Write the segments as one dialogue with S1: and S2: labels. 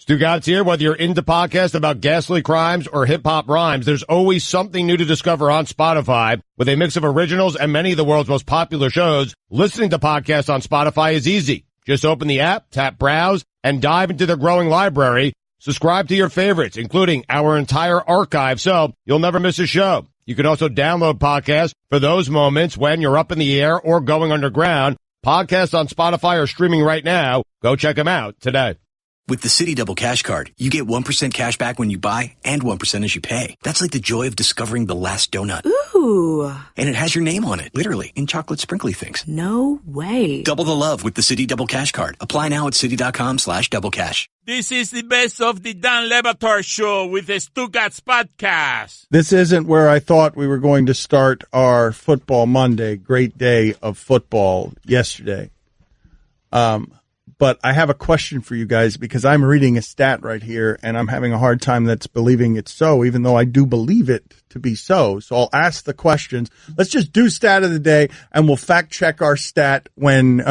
S1: Stugotz here. Whether you're into podcasts about ghastly crimes or hip-hop rhymes, there's always something new to discover on Spotify. With a mix of originals and many of the world's most popular shows, listening to podcasts on Spotify is easy. Just open the app, tap Browse, and dive into their growing library. Subscribe to your favorites, including our entire archive, so you'll never miss a show. You can also download podcasts for those moments when you're up in the air or going underground. Podcasts on Spotify are streaming right now. Go check them out today.
S2: With the Citi Double Cash Card, you get 1% cash back when you buy and 1% as you pay. That's like the joy of discovering the last donut.
S3: Ooh.
S2: And it has your name on it, literally, in chocolate sprinkly things.
S3: No way.
S2: Double the love with the Citi Double Cash Card. Apply now at Citi.com/doublecash.
S4: This is the best of the Dan Le Batard Show with the Stugotz podcast.
S5: This isn't where I thought we were going to start our Football Monday. Great day of football yesterday. But I have a question for you guys because I'm reading a stat right here and I'm having a hard time that's believing it's so, even though I do believe it to be so. So I'll ask the questions. Let's just do stat of the day and we'll fact check our stat when,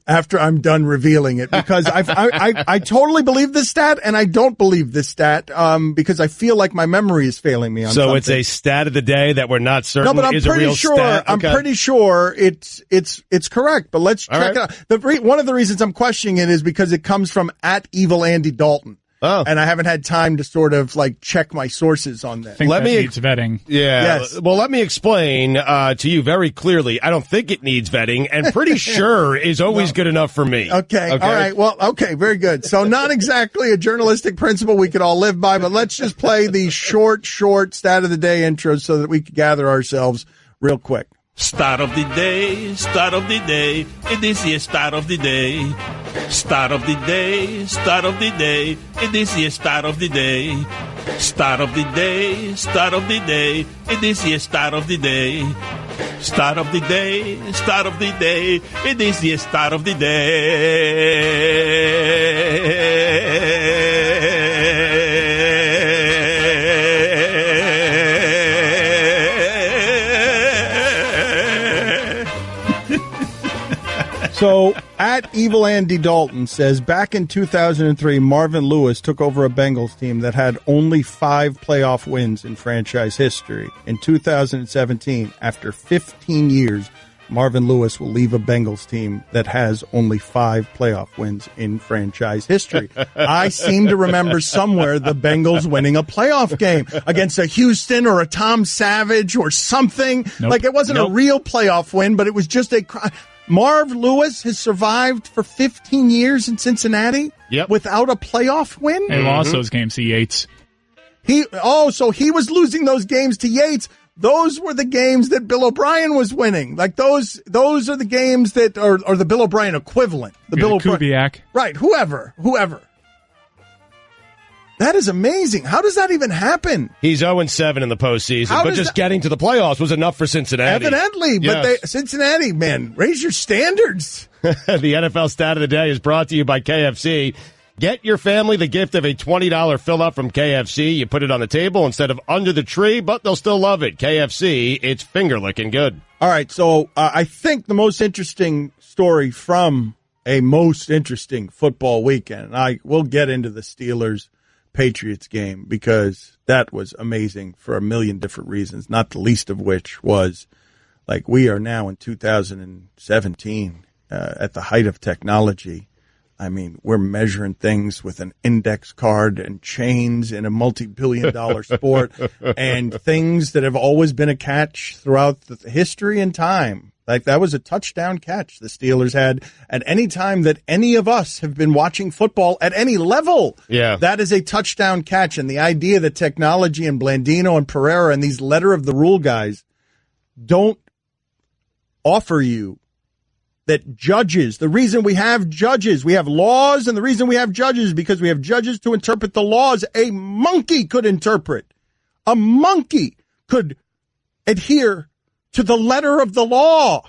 S5: after I'm done revealing it, because I totally believe this stat and I don't believe this stat, because I feel like my memory is failing me on something.
S1: So it's a stat of the day that we're not certain is a real stat?
S5: I'm pretty sure it's correct, but let's check it out. One of the reasons I'm questioning it is because it comes from @EvilAndyDalton.
S1: Oh.
S5: And I haven't had time to sort of like check my sources on that.
S6: I think that needs vetting.
S1: Yeah.
S5: Yes.
S1: Well, let me explain to you very clearly. I don't think it needs vetting, and pretty sure is always good enough for me.
S5: Okay. All right. Well, okay. Very good. So not exactly a journalistic principle we could all live by, but let's just play the short stat of the day intro so that we can gather ourselves real quick.
S4: Start of the day, start of the day, it is the start of the day. Start of the day, start of the day, it is the start of the day. Start of the day, start of the day, it is the start of the day. Start of the day, start of the day, it is the start of the day.
S5: So, @EvilAndyDalton says, back in 2003, Marvin Lewis took over a Bengals team that had only 5 playoff wins in franchise history. In 2017, after 15 years, Marvin Lewis will leave a Bengals team that has only 5 playoff wins in franchise history. I seem to remember somewhere the Bengals winning a playoff game against a Houston or a Tom Savage or something.
S6: Nope.
S5: Like it wasn't a real playoff win, but it was just a... Marv Lewis has survived for 15 years in Cincinnati without a playoff win.
S6: They lost those games to Yates.
S5: So he was losing those games to Yates. Those were the games that Bill O'Brien was winning. Like those are the games that are the Bill O'Brien equivalent. The Bill
S6: Kubiak.
S5: Right, whoever. That is amazing. How does that even happen?
S1: He's 0-7 in the postseason, but just getting to the playoffs was enough for Cincinnati.
S5: Evidently, but Cincinnati, man, raise your standards.
S1: The NFL stat of the day is brought to you by KFC. Get your family the gift of a $20 fill-up from KFC. You put it on the table instead of under the tree, but they'll still love it. KFC, it's finger-licking good.
S5: All right, so I think the most interesting story from a most interesting football weekend, and we'll get into the Steelers-Patriots game because that was amazing for a million different reasons, not the least of which was, like, we are now in 2017 at the height of technology. I mean, we're measuring things with an index card and chains in a multi-billion-dollar sport and things that have always been a catch throughout the history and time. Like, that was a touchdown catch the Steelers had at any time that any of us have been watching football at any level.
S1: Yeah.
S5: That is a touchdown catch. And the idea that technology and Blandino and Pereira and these letter of the rule guys don't offer you that judges, the reason we have judges, we have laws, and the reason we have judges is because we have judges to interpret the laws a monkey could interpret. A monkey could adhere to the letter of the law.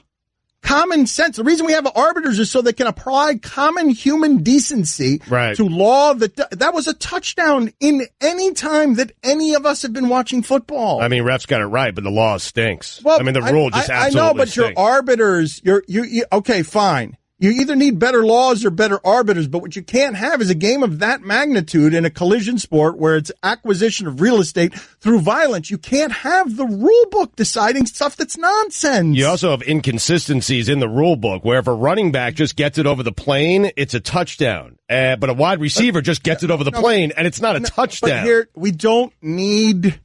S5: Common sense. The reason we have arbiters is so they can apply common human decency to law. That was a touchdown in any time that any of us have been watching football.
S1: I mean, refs got it right, but the law stinks.
S5: Well,
S1: I mean, the rule just absolutely
S5: I know, but
S1: stinks.
S5: your arbiters, you okay, fine. You either need better laws or better arbiters, but what you can't have is a game of that magnitude in a collision sport where it's acquisition of real estate through violence. You can't have the rule book deciding stuff that's nonsense.
S1: You also have inconsistencies in the rule book where if a running back just gets it over the plane, it's a touchdown. But a wide receiver just gets it over the plane, and it's not a touchdown.
S5: But here, we don't need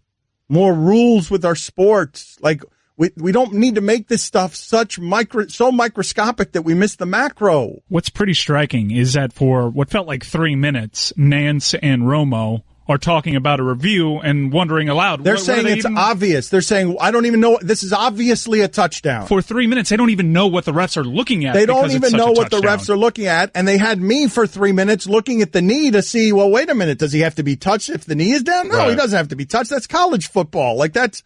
S5: more rules with our sports. Like, we don't need to make this stuff so microscopic that we miss the macro.
S6: What's pretty striking is that for what felt like 3 minutes, Nance and Romo are talking about a review and wondering aloud.
S5: They're saying it's obvious. They're saying, I don't even know. This is obviously a touchdown.
S6: For 3 minutes, they don't even know what the refs are looking at.
S5: They don't even know what the refs are looking at. And they had me for 3 minutes looking at the knee to see, well, wait a minute. Does he have to be touched if the knee is down? No, He doesn't have to be touched. That's college football. Like, that's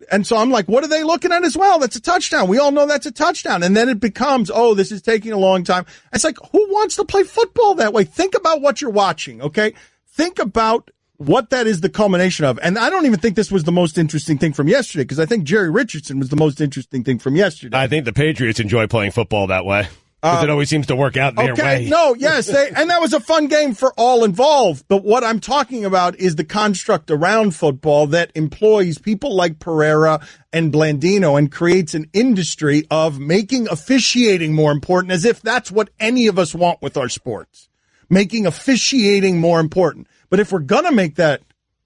S5: and so I'm like, what are they looking at as well? That's a touchdown. We all know that's a touchdown. And then it becomes, this is taking a long time. It's like, who wants to play football that way? Think about what you're watching, okay? Think about what that is the culmination of. And I don't even think this was the most interesting thing from yesterday, because I think Jerry Richardson was the most interesting thing from yesterday.
S1: I think the Patriots enjoy playing football that way. Because it always seems to work out their way.
S5: No, yes, and that was a fun game for all involved. But what I'm talking about is the construct around football that employs people like Pereira and Blandino and creates an industry of making officiating more important, as if that's what any of us want with our sports. Making officiating more important. But if we're going to make that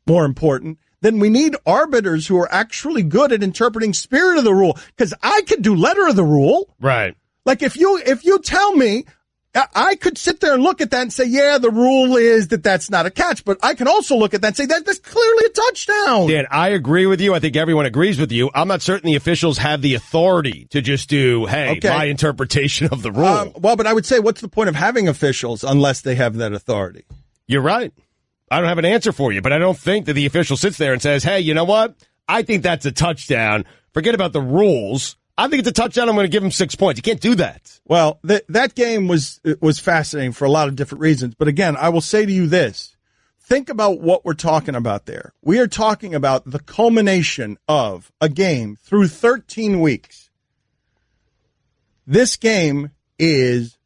S5: more important, then we need arbiters who are actually good at interpreting spirit of the rule. Because I could do letter of the rule.
S1: Right.
S5: Like, if you tell me, I could sit there and look at that and say, yeah, the rule is that that's not a catch. But I can also look at that and say, that's clearly a touchdown.
S1: Dan, I agree with you. I think everyone agrees with you. I'm not certain the officials have the authority to just do, my interpretation of the rule.
S5: But I would say, what's the point of having officials unless they have that authority?
S1: You're right. I don't have an answer for you, but I don't think that the official sits there and says, hey, you know what? I think that's a touchdown. Forget about the rules. I think it's a touchdown. I'm going to give him 6 points. You can't do that.
S5: Well, that game was fascinating for a lot of different reasons. But again, I will say to you this. Think about what we're talking about there. We are talking about the culmination of a game through 13 weeks. This game is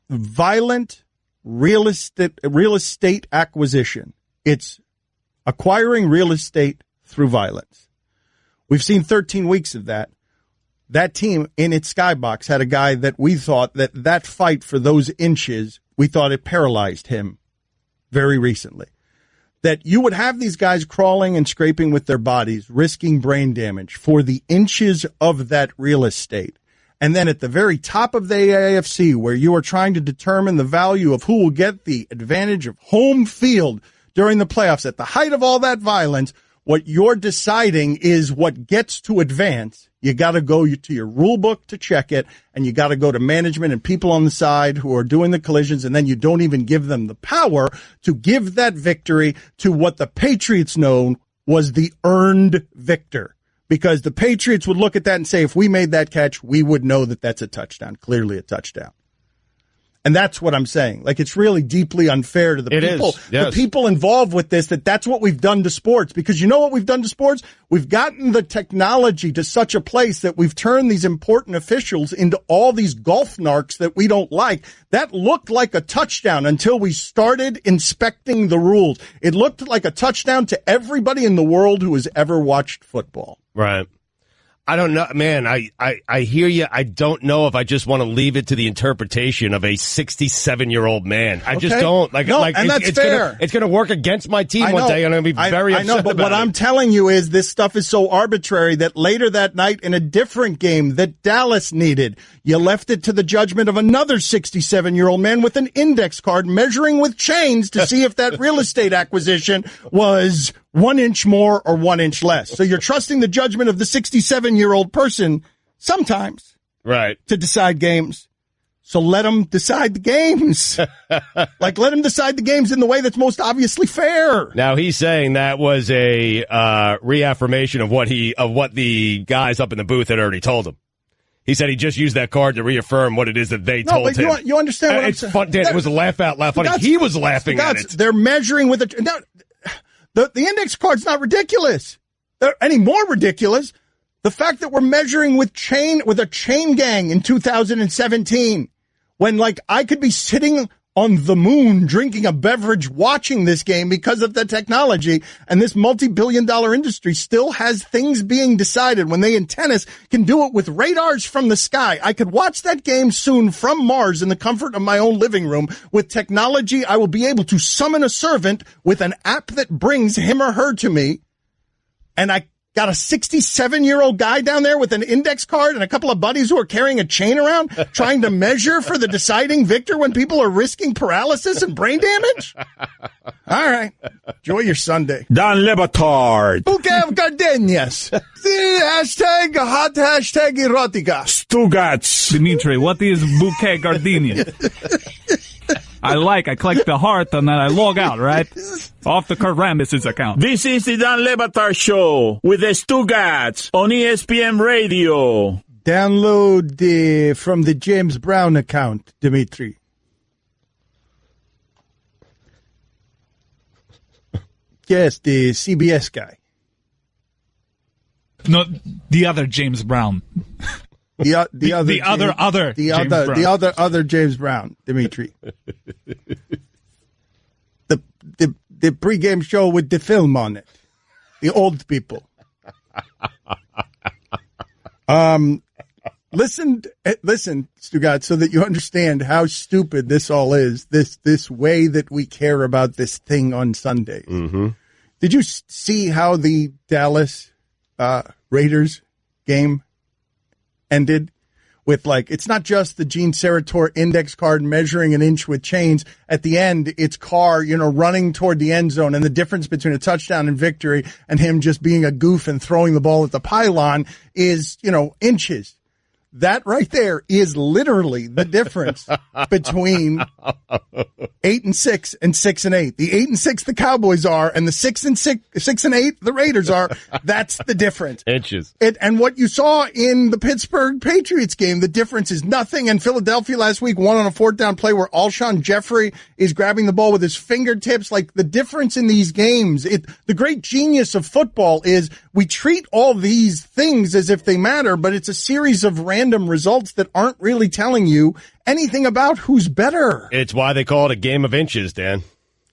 S5: violent real estate acquisition. It's acquiring real estate through violence. We've seen 13 weeks of that. That team in its skybox had a guy that we thought that fight for those inches, we thought it paralyzed him very recently. That you would have these guys crawling and scraping with their bodies, risking brain damage for the inches of that real estate. And then at the very top of the AFC, where you are trying to determine the value of who will get the advantage of home field during the playoffs, at the height of all that violence, what you're deciding is what gets to advance. You got to go to your rule book to check it, and you got to go to management and people on the side who are doing the collisions, and then you don't even give them the power to give that victory to what the Patriots know was the earned victor. Because the Patriots would look at that and say, if we made that catch, we would know that that's a touchdown, clearly a touchdown. And that's what I'm saying. Like, it's really deeply unfair to the the people involved with this, that's what we've done to sports. Because you know what we've done to sports? We've gotten the technology to such a place that we've turned these important officials into all these golf narcs that we don't like. That looked like a touchdown until we started inspecting the rules. It looked like a touchdown to everybody in the world who has ever watched football.
S1: Right. I don't know, man. I hear you. I don't know if I just want to leave it to the interpretation of a 67-year-old man. I just don't.
S5: And that's fair.
S1: It's going to work against my team one day, and I'm going to be very upset.
S5: I know, but what I'm telling you is this stuff is so arbitrary that later that night in a different game that Dallas needed, you left it to the judgment of another 67-year-old man with an index card measuring with chains to see if that real estate acquisition was 1 inch more or 1 inch less. So you're trusting the judgment of the 67-year-old person sometimes,
S1: right,
S5: to decide games. So let them decide the games. Let them decide the games in the way that's most obviously fair.
S1: Now, he's saying that was a reaffirmation of what the guys up in the booth had already told him. He said he just used that card to reaffirm what it is that they told him.
S5: You understand what I'm saying?
S1: It's fun, Dan. It was a laugh out loud funny. He was laughing at it.
S5: They're measuring with it. The index card's not ridiculous. They're any more ridiculous. The fact that we're measuring with a chain gang in 2017, when like I could be sitting on the moon drinking a beverage watching this game because of the technology, and this multi-billion-dollar industry still has things being decided when they in tennis can do it with radars from the sky. I could watch that game soon from Mars in the comfort of my own living room. With technology, I will be able to summon a servant with an app that brings him or her to me, and I got a 67-year-old guy down there with an index card and a couple of buddies who are carrying a chain around trying to measure for the deciding victor when people are risking paralysis and brain damage? All right. Enjoy your Sunday.
S3: Don Le Batard.
S5: Bouquet of gardenias. Hashtag hot hashtag erotica.
S3: Stugotz.
S6: Dimitri, what is bouquet gardenia? I click the heart and then I log out, right? Off the Kurt Rambis' account.
S3: This is the Don Le Batard Show with the Stugotz on ESPN Radio.
S5: Download from the James Brown account, Dimitri. Yes, the CBS guy.
S6: No, the other James Brown.
S5: The other James Brown, Dimitri. The pregame show with the film on it. The old people. Listen, Stugotz, so that you understand how stupid this all is. This way that we care about this thing on Sundays.
S1: Mm-hmm.
S5: Did you see how the Dallas Raiders game ended? With it's not just the Gene Sarator index card measuring an inch with chains. At the end, it's Carr, running toward the end zone, and the difference between a touchdown and victory and him just being a goof and throwing the ball at the pylon is, inches. That right there is literally the difference between 8-6 and 6-8. The 8-6 the Cowboys are, and the 6-8 the Raiders are. That's the difference.
S1: Inches.
S5: And what you saw in the Pittsburgh Patriots game, the difference is nothing. And Philadelphia last week won on a fourth down play where Alshon Jeffrey is grabbing the ball with his fingertips. Like the difference in these games, the great genius of football is we treat all these things as if they matter, but it's a series of random results that aren't really telling you anything about who's better.
S1: It's why they call it a game of inches, Dan.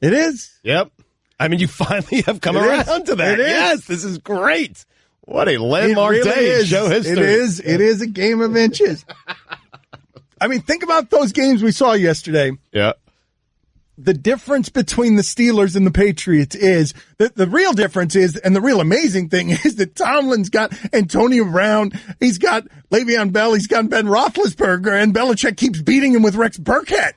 S5: It is.
S1: Yep. I mean, you finally have come around to that. Yes, this is great. What a landmark day in show history.
S5: It is a game of inches. I mean, think about those games we saw yesterday.
S1: Yeah.
S5: The difference between the Steelers and the Patriots is that the real difference is, and the real amazing thing is that Tomlin's got Antonio Brown, he's got Le'Veon Bell, he's got Ben Roethlisberger, and Belichick keeps beating him with Rex Burkhead.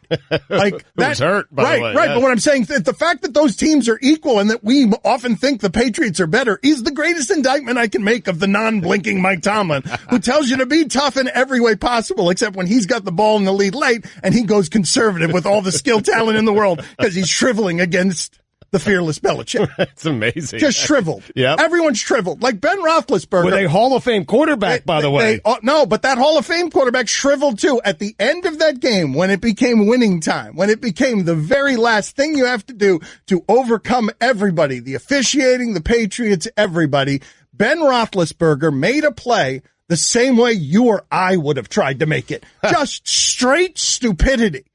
S1: Who's hurt, by the way.
S5: Right.
S1: Yeah.
S5: But what I'm saying, the fact that those teams are equal and that we often think the Patriots are better is the greatest indictment I can make of the non-blinking Mike Tomlin, who tells you to be tough in every way possible, except when he's got the ball in the lead late and he goes conservative with all the skill talent in the world. Because he's shriveling against the fearless Belichick.
S1: It's amazing.
S5: Just shriveled.
S1: Yep.
S5: Everyone's shriveled. Like Ben Roethlisberger.
S1: With a Hall of Fame quarterback, by the way.
S5: No, but that Hall of Fame quarterback shriveled too. At the end of that game, when it became winning time, when it became the very last thing you have to do to overcome everybody, the officiating, the Patriots, everybody, Ben Roethlisberger made a play the same way you or I would have tried to make it. Just straight stupidity.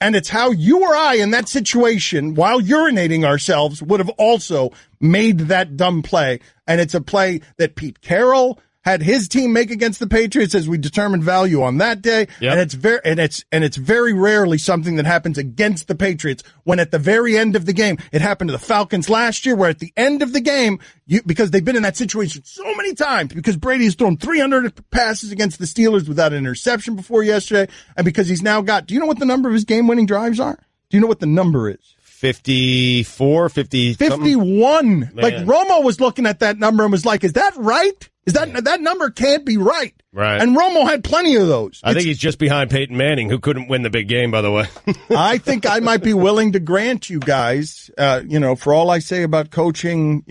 S5: And it's how you or I in that situation, while urinating ourselves, would have also made that dumb play. And it's a play that Pete Carroll had his team make against the Patriots as we determined value on that day. Yep. And it's very rarely something that happens against the Patriots when at the very end of the game, it happened to the Falcons last year, where at the end of the game, because they've been in that situation so many times, because Brady has thrown 300 passes against the Steelers without an interception before yesterday, and because he's now got, do you know what the number of his game-winning drives are? Do you know what the number is?
S1: 54, 50.
S5: 51.
S1: Man.
S5: Like Romo was looking at that number and was like, is that right? Is that number can't be right.
S1: Right.
S5: And Romo had plenty of those.
S1: I think he's just behind Peyton Manning, who couldn't win the big game, by the way.
S5: I think I might be willing to grant you guys, for all I say about coaching,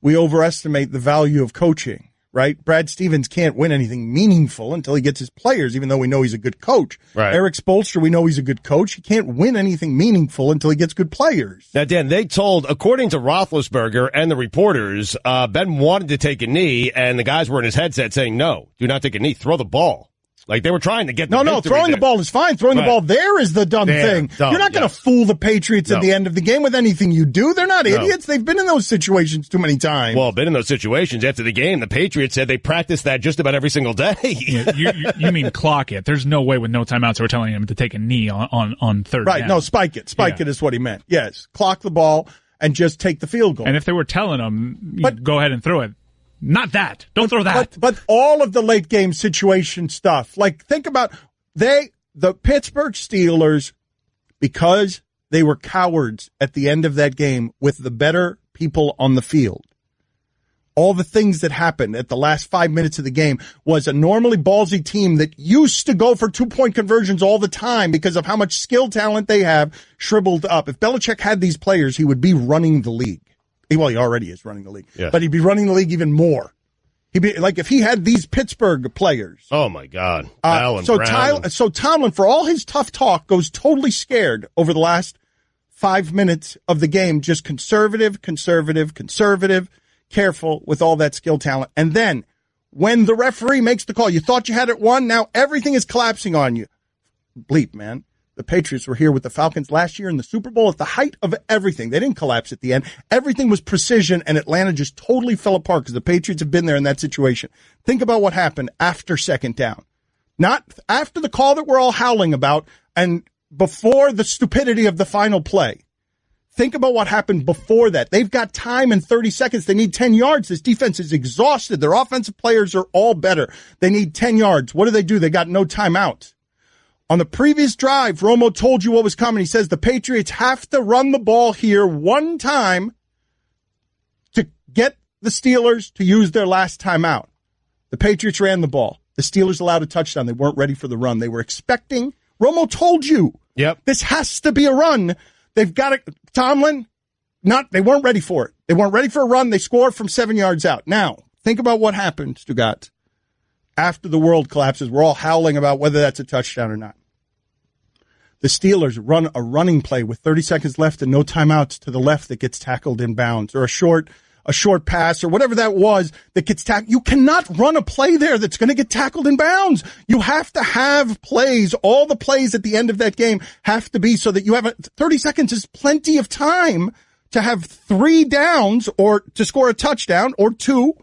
S5: we overestimate the value of coaching. right? Brad Stevens can't win anything meaningful until he gets his players, even though we know he's a good coach.
S1: Right.
S5: Eric Spoelstra, we know he's a good coach. He can't win anything meaningful until he gets good players.
S1: Now, Dan, they told, according to Roethlisberger and the reporters, Ben wanted to take a knee, and the guys were in his headset saying, no, do not take a knee, throw the ball. Like, they were trying to get the
S5: No, throwing the ball is fine. Throwing the ball there is the dumb thing. You're not going to fool the Patriots at the end of the game with anything you do. They're not idiots. They've been in those situations too many times.
S1: Well, been in those situations. After the game, the Patriots said they practiced that just about every single day.
S6: You mean clock it. There's no way with no timeouts we're telling him to take a knee on third down.
S5: Right, no, spike it. Spike it is what he meant. Yes, clock the ball and just take the field goal.
S6: And if they were telling him, go ahead and throw it. Not that. Don't throw that.
S5: But all of the late game situation stuff, like think about the Pittsburgh Steelers, because they were cowards at the end of that game with the better people on the field. All the things that happened at the last 5 minutes of the game was a normally ballsy team that used to go for 2-point conversions all the time because of how much skill talent they have shriveled up. If Belichick had these players, he would be running the league. Well, he already is running the league, but he'd be running the league even more. He'd be like if he had these Pittsburgh players.
S1: Oh my God!
S5: So Tomlin, for all his tough talk, goes totally scared over the last 5 minutes of the game. Just conservative, careful with all that skill talent. And then when the referee makes the call, you thought you had it won. Now everything is collapsing on you. Bleep, man. The Patriots were here with the Falcons last year in the Super Bowl at the height of everything. They didn't collapse at the end. Everything was precision, and Atlanta just totally fell apart because the Patriots have been there in that situation. Think about what happened after second down. Not after the call that we're all howling about and before the stupidity of the final play. Think about what happened before that. They've got time in 30 seconds. They need 10 yards. This defense is exhausted. Their offensive players are all better. They need 10 yards. What do? They got no timeouts. On the previous drive, Romo told you what was coming. He says the Patriots have to run the ball here one time to get the Steelers to use their last timeout. The Patriots ran the ball. The Steelers allowed a touchdown. They weren't ready for the run. They were expecting. Romo told you.
S1: Yep.
S5: This has to be a run. They've got it. Tomlin, they weren't ready for it. They weren't ready for a run. They scored from 7 yards out. Now, think about what happened, Stugotz. After the world collapses, we're all howling about whether that's a touchdown or not. The Steelers run a running play with 30 seconds left and no timeouts to the left that gets tackled in bounds, or a short pass or whatever that was that gets tackled. You cannot run a play there that's going to get tackled in bounds. You have to have plays. All the plays at the end of that game have to be so that you have 30 seconds is plenty of time to have 3 downs or to score a touchdown or 2.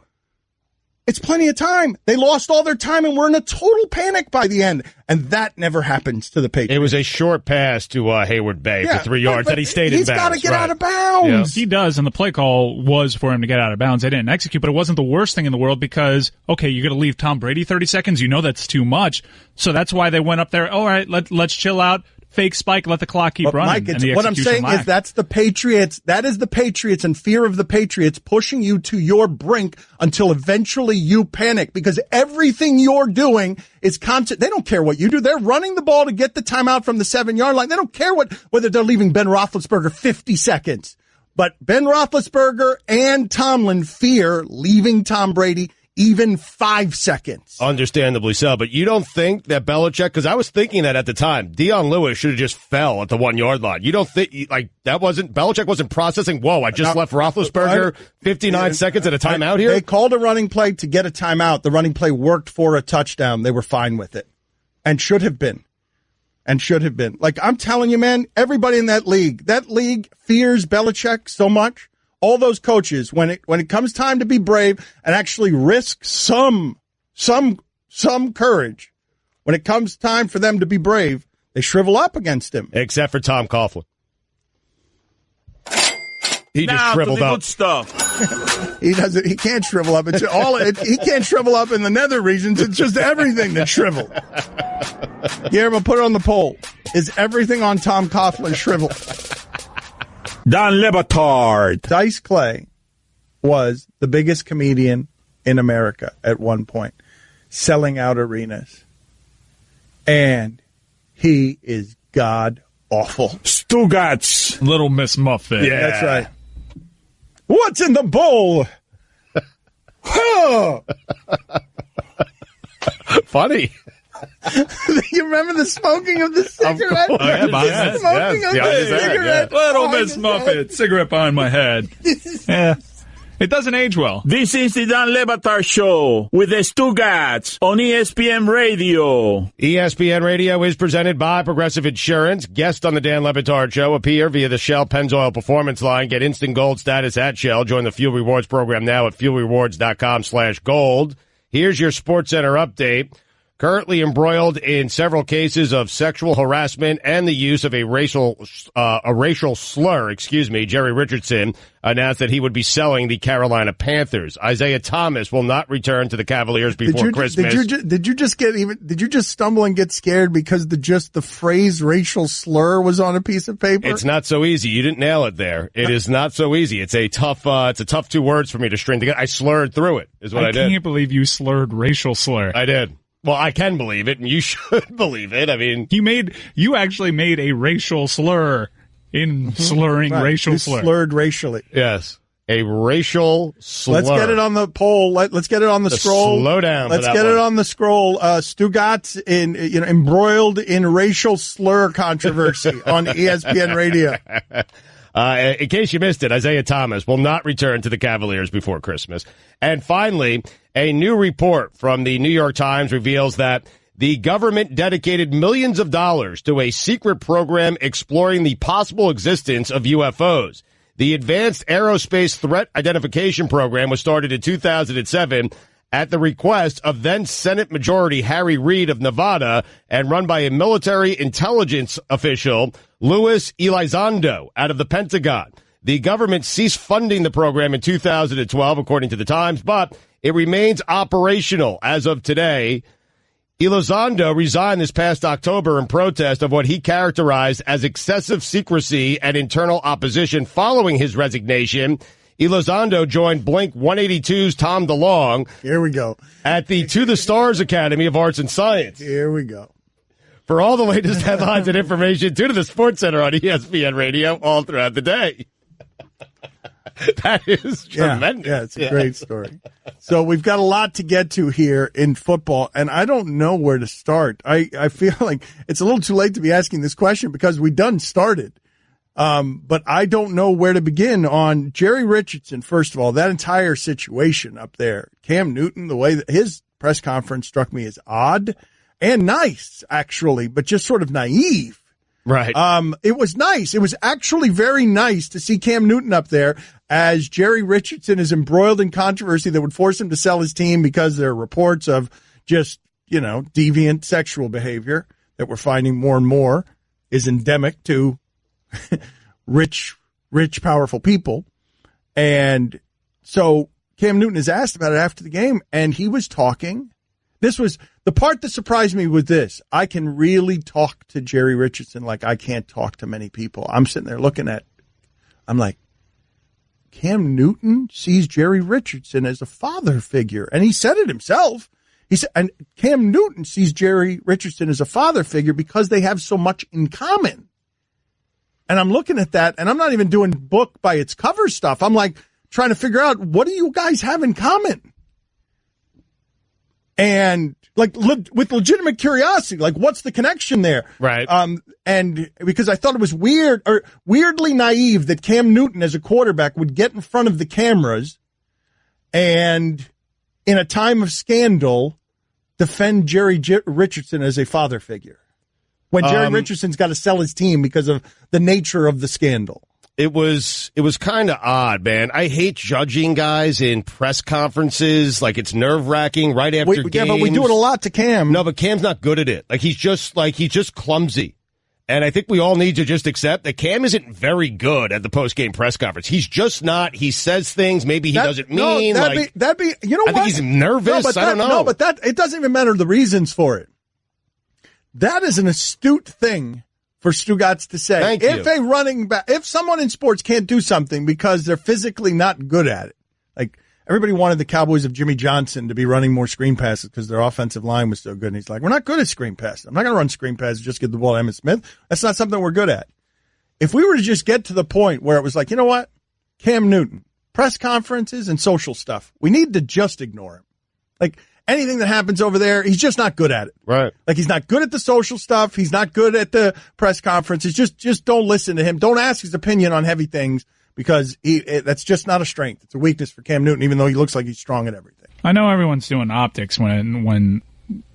S5: It's plenty of time. They lost all their time and were in a total panic by the end. And that never happens to the Patriots.
S1: It was a short pass to Hayward Bay for 3 yards, and he stayed in bounds.
S5: He's got to get out of bounds.
S6: Yeah. He does, and the play call was for him to get out of bounds. They didn't execute, but it wasn't the worst thing in the world because, okay, you're going to leave Tom Brady 30 seconds. You know that's too much. So that's why they went up there. All right, let's chill out. Fake spike, let the clock keep running.
S5: Mike, what I'm saying is that's the Patriots. That is the Patriots and fear of the Patriots pushing you to your brink until eventually you panic because everything you're doing is constant. They don't care what you do. They're running the ball to get the timeout from the 7-yard line. They don't care whether they're leaving Ben Roethlisberger 50 seconds. But Ben Roethlisberger and Tomlin fear leaving Tom Brady even 5 seconds.
S1: Understandably so, but you don't think that Belichick, because I was thinking that at the time, Dion Lewis should have just fell at the 1-yard line. You don't think, Belichick wasn't processing, whoa, I just left Roethlisberger 59 seconds at a timeout here?
S5: They called a running play to get a timeout. The running play worked for a touchdown. They were fine with it. And should have been. Like, I'm telling you, man, everybody in that league fears Belichick so much. All those coaches, when it comes time to be brave and actually risk some courage, when it comes time for them to be brave, they shrivel up against him.
S1: Except for Tom Coughlin. He just shriveled up.
S3: Good stuff.
S5: He can't shrivel up. He can't shrivel up in the nether regions. It's just everything that's shriveled. Guillermo, put it on the poll. Is everything on Tom Coughlin shriveled?
S3: Don Batard.
S5: Dice Clay was the biggest comedian in America at one point, selling out arenas. And he is god awful.
S3: Stugotz.
S6: Little Miss Muffet.
S5: Yeah, that's right. What's in the bowl?
S1: Funny.
S5: You remember the smoking of the cigarette?
S6: Oh, yeah,
S5: The smoking of the cigarette.
S6: Little
S5: behind
S6: Miss
S5: his
S6: Muffet,
S5: head.
S6: cigarette behind my head. Yeah. It doesn't age well.
S3: This is the Dan Le Batard Show with the Stugotz on ESPN Radio.
S1: ESPN Radio is presented by Progressive Insurance. Guests on the Dan Le Batard Show appear via the Shell Pennzoil Performance Line. Get instant gold status at Shell. Join the Fuel Rewards program now at fuelrewards.com/gold. Here's your SportsCenter update. Currently embroiled in several cases of sexual harassment and the use of a racial slur, Jerry Richardson announced that he would be selling the Carolina Panthers. Isaiah Thomas will not return to the Cavaliers before Christmas.
S5: Did you just stumble and get scared because the phrase racial slur was on a piece of paper?
S1: It's not so easy. You didn't nail it there. It is not so easy. It's a tough 2 words for me to string together. I slurred through it, is what I did.
S6: I can't believe you slurred racial slur.
S1: I did. Well, I can believe it, and you should believe it. I mean,
S6: you actually made a racial slur in slurring racial slur.
S5: Slurred racially.
S1: Yes, a racial slur.
S5: Let's get it on the poll. Let's get it on the scroll.
S1: Slow down.
S5: Let's get it on the scroll. Stugotz embroiled in racial slur controversy on ESPN Radio.
S1: In case you missed it, Isaiah Thomas will not return to the Cavaliers before Christmas. And finally, a new report from the New York Times reveals that the government dedicated millions of dollars to a secret program exploring the possible existence of UFOs. The Advanced Aerospace Threat Identification Program was started in 2007 at the request of then Senate Majority Harry Reid of Nevada and run by a military intelligence official, Louis Elizondo, out of the Pentagon. The government ceased funding the program in 2012, according to the Times, but it remains operational as of today. Elizondo resigned this past October in protest of what he characterized as excessive secrecy and internal opposition. Following his resignation, Elizondo joined Blink-182's Tom DeLonge.
S5: Here we go.
S1: At the To the Stars Academy of Arts and Science.
S5: Here we go. For
S1: all the latest headlines and information, tune to the SportsCenter on ESPN Radio all throughout the day. That is tremendous.
S5: Yeah, it's a great story. So we've got a lot to get to here in football, and I don't know where to start. I feel like it's a little too late to be asking this question because we done started. But I don't know where to begin on Jerry Richardson. First of all, that entire situation up there, Cam Newton, the way that his press conference struck me as odd and nice, actually, but just sort of naive.
S1: Right.
S5: It was nice. It was actually very nice to see Cam Newton up there as Jerry Richardson is embroiled in controversy that would force him to sell his team because there are reports of just, deviant sexual behavior that we're finding more and more is endemic to rich, powerful people. And so Cam Newton is asked about it after the game, and he was talking. This was the part that surprised me with this. I can really talk to Jerry Richardson like I can't talk to many people. I'm sitting there I'm like, Cam Newton sees Jerry Richardson as a father figure. And he said it himself. He said, and Cam Newton sees Jerry Richardson as a father figure because they have so much in common. And I'm looking at that, and I'm not even doing book by its cover stuff. I'm like trying to figure out, what do you guys have in common? And with legitimate curiosity, what's the connection there?
S1: Right.
S5: And because I thought it was weird or weirdly naive that Cam Newton as a quarterback would get in front of the cameras and in a time of scandal defend Jerry Richardson as a father figure when Jerry Richardson's got to sell his team because of the nature of the scandal.
S1: It was kind of odd, man. I hate judging guys in press conferences. It's nerve-wracking right after games.
S5: Yeah, but we do it a lot to Cam.
S1: No, but Cam's not good at it. He's just clumsy. And I think we all need to just accept that Cam isn't very good at the post-game press conference. He's just not. He says things maybe he doesn't mean.
S5: That'd be, you know what?
S1: I think he's nervous. I don't know.
S5: No, but it doesn't even matter the reasons for it. That is an astute thing for Stugotz to say.
S1: Thank you.
S5: If someone in sports can't do something because they're physically not good at it, everybody wanted the Cowboys of Jimmy Johnson to be running more screen passes because their offensive line was so good. And he's like, we're not good at screen passes. I'm not going to run screen passes, just give the ball to Emmitt Smith. That's not something we're good at. If we were to just get to the point where it was like, you know what? Cam Newton, press conferences and social stuff. We need to just ignore him. Like, anything that happens over there, he's just not good at it.
S1: Right.
S5: Like, he's not good at the social stuff. He's not good at the press conferences. Just don't listen to him. Don't ask his opinion on heavy things because that's just not a strength. It's a weakness for Cam Newton, even though he looks like he's strong at everything.
S6: I know everyone's doing optics when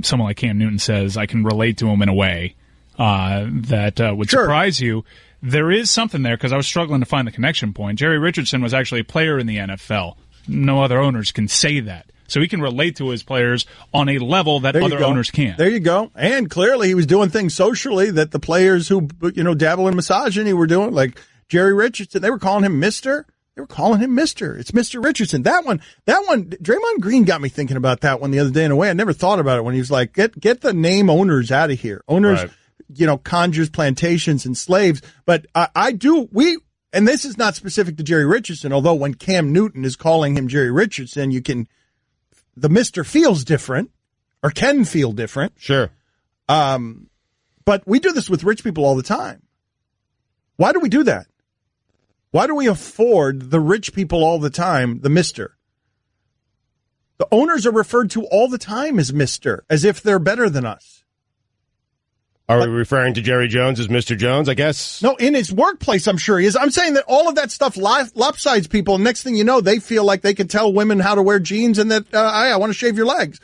S6: someone like Cam Newton says, I can relate to him in a way that would surprise you. There is something there because I was struggling to find the connection point. Jerry Richardson was actually a player in the NFL. No other owners can say that. So he can relate to his players on a level that other owners can't.
S5: There you go. And clearly he was doing things socially that the players who, dabble in misogyny were doing, like Jerry Richardson. They were calling him Mr. They were calling him Mr. It's Mr. Richardson. That one, Draymond Green got me thinking about that one the other day in a way I never thought about it when he was like, get the name owners out of here. Owners, right. Conjures, plantations, and slaves. But and this is not specific to Jerry Richardson, although when Cam Newton is calling him Jerry Richardson, the Mr. feels different or can feel different.
S1: Sure.
S5: But we do this with rich people all the time. Why do we do that? Why do we afford the rich people all the time the Mr.? The owners are referred to all the time as Mr., as if they're better than us.
S1: Are we referring to Jerry Jones as Mr. Jones, I guess?
S5: No, in his workplace, I'm sure he is. I'm saying that all of that stuff lopsides people. And next thing you know, they feel like they can tell women how to wear jeans and that, I want to shave your legs.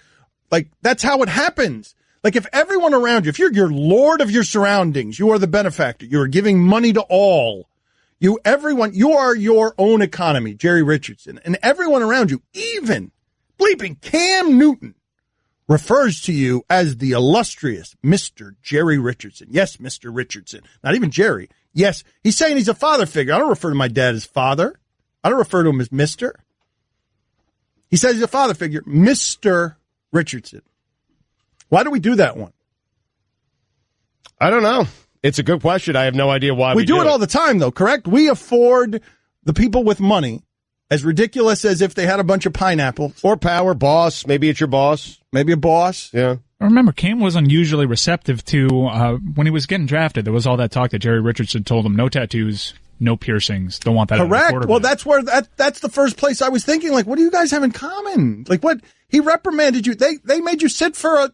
S5: Like, that's how it happens. Like, if everyone around you, if you're lord of your surroundings, you are the benefactor. You are giving money to all. You are your own economy, Jerry Richardson. And everyone around you, even bleeping Cam Newton, refers to you as the illustrious Mr. Jerry Richardson. Yes, Mr. Richardson. Not even Jerry. Yes, he's saying he's a father figure. I don't refer to my dad as father. I don't refer to him as Mr. He says he's a father figure, Mr. Richardson. Why do we do that one?
S1: I don't know. It's a good question. I have no idea why we
S5: do it all the time, though, correct? We afford the people with money, as ridiculous as if they had a bunch of pineapples.
S1: Or power, boss. Maybe it's your boss.
S5: Maybe a boss.
S1: Yeah.
S6: I remember Cam was unusually receptive to, when he was getting drafted, there was all that talk that Jerry Richardson told him, no tattoos, no piercings. Don't want that.
S5: Correct. Well, that's where that's the first place I was thinking, like, what do you guys have in common? Like, what? He reprimanded you. They made you sit for a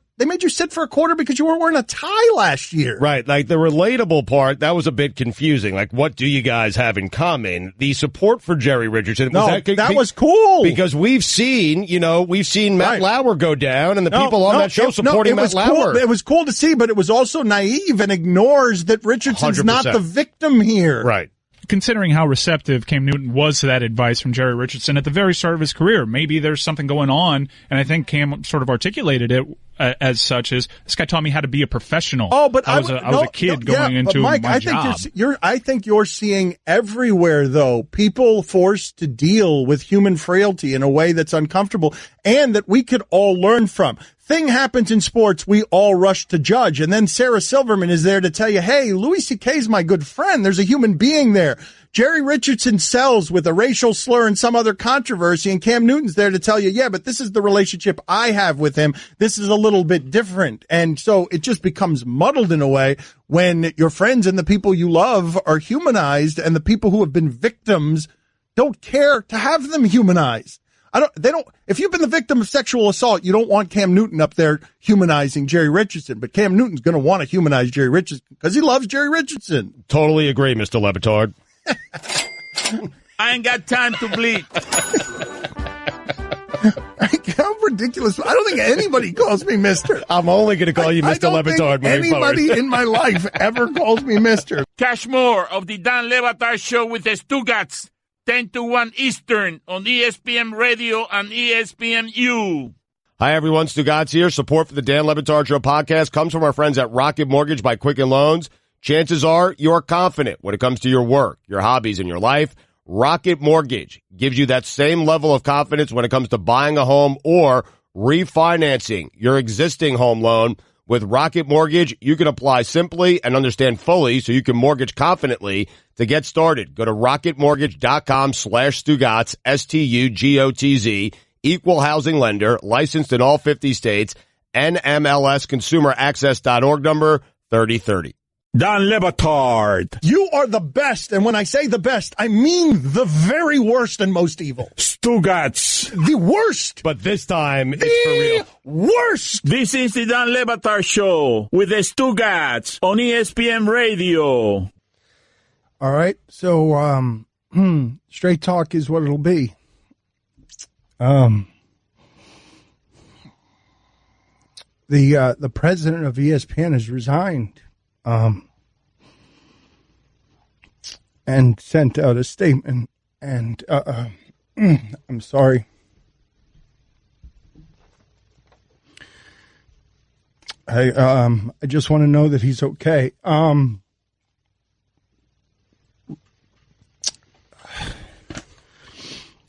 S5: quarter because you weren't wearing a tie last year.
S1: Right. Like, the relatable part, that was a bit confusing. Like, what do you guys have in common? The support for Jerry Richardson.
S5: That was cool.
S1: Because we've seen Matt Lauer go down and the people on that show supporting Matt Lauer.
S5: It was cool to see, but it was also naive and ignores that Richardson's 100%. Not the victim here.
S1: Right.
S6: Considering how receptive Cam Newton was to that advice from Jerry Richardson at the very start of his career, maybe there's something going on, and I think Cam sort of articulated it as such as, this guy taught me how to be a professional.
S5: Oh, but
S6: I was a kid going into
S5: Mike,
S6: my job.
S5: I think you're seeing everywhere, though, people forced to deal with human frailty in a way that's uncomfortable and that we could all learn from. Thing happens in sports, we all rush to judge. And then Sarah Silverman is there to tell you, hey, Louis C.K.'s my good friend. There's a human being there. Jerry Richardson sells with a racial slur and some other controversy, and Cam Newton's there to tell you, yeah, but this is the relationship I have with him. This is a little bit different. And so it just becomes muddled in a way when your friends and the people you love are humanized and the people who have been victims don't care to have them humanized. If you've been the victim of sexual assault, you don't want Cam Newton up there humanizing Jerry Richardson, but Cam Newton's going to want to humanize Jerry Richardson because he loves Jerry Richardson.
S1: Totally agree, Mr. Batard.
S3: I ain't got time to bleed.
S5: How ridiculous. I don't think anybody calls me Mr.
S1: I'm only going to call you Mr. Batard.
S5: Anybody in my life ever calls me Mr.
S3: Catch more of the Dan Le Batard Show with the Stugotz, 10 to 1 Eastern on ESPN Radio and ESPNU.
S1: Hi, everyone. Stugotz here. Support for the Dan Le Batard Show podcast comes from our friends at Rocket Mortgage by Quicken Loans. Chances are you're confident when it comes to your work, your hobbies, and your life. Rocket Mortgage gives you that same level of confidence when it comes to buying a home or refinancing your existing home loan. With Rocket Mortgage, you can apply simply and understand fully so you can mortgage confidently. To get started, go to rocketmortgage.com/Stugotz, STUGOTZ, equal housing lender, licensed in all 50 states, NMLS consumeraccess.org number 3030.
S4: Dan Le Batard.
S5: You are the best, and when I say the best, I mean the very worst and most evil.
S4: Stugotz.
S5: The worst.
S1: But this time, it's for real.
S5: Worst.
S3: This is the Dan Le Batard Show with the Stugotz on ESPN Radio.
S5: All right, so straight talk is what it'll be. The president of ESPN has resigned, and sent out a statement. And I'm sorry. I just want to know that he's okay.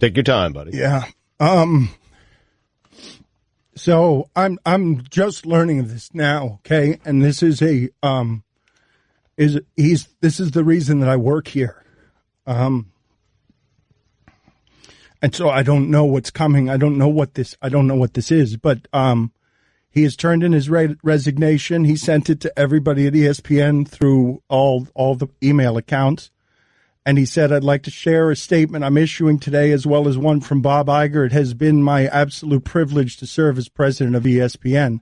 S1: Take your time, buddy.
S5: Yeah. So I'm just learning this now, okay? And this is this is the reason that I work here. And so I don't know what's coming. I don't know what this is, but he has turned in his resignation. He sent it to everybody at ESPN through all the email accounts. And he said, I'd like to share a statement I'm issuing today as well as one from Bob Iger. It has been my absolute privilege to serve as president of ESPN.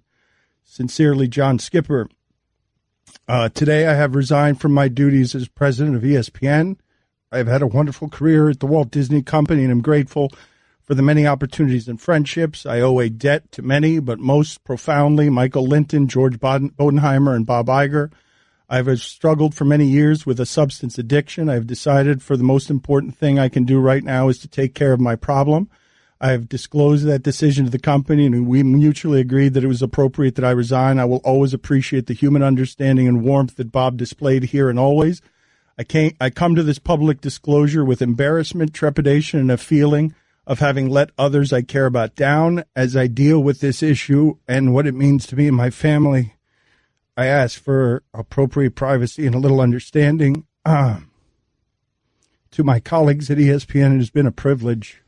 S5: Sincerely, John Skipper. Today I have resigned from my duties as president of ESPN. I've had a wonderful career at the Walt Disney Company, and I'm grateful for the many opportunities and friendships. I owe a debt to many, but most profoundly, Michael Linton, George Bodenheimer, and Bob Iger. I've struggled for many years with a substance addiction. I've decided for the most important thing I can do right now is to take care of my problem. I have disclosed that decision to the company, and we mutually agreed that it was appropriate that I resign. I will always appreciate the human understanding and warmth that Bob displayed here and always. I come to this public disclosure with embarrassment, trepidation, and a feeling of having let others I care about down as I deal with this issue and what it means to me and my family. I ask for appropriate privacy and a little understanding. To my colleagues at ESPN, it has been a privilege.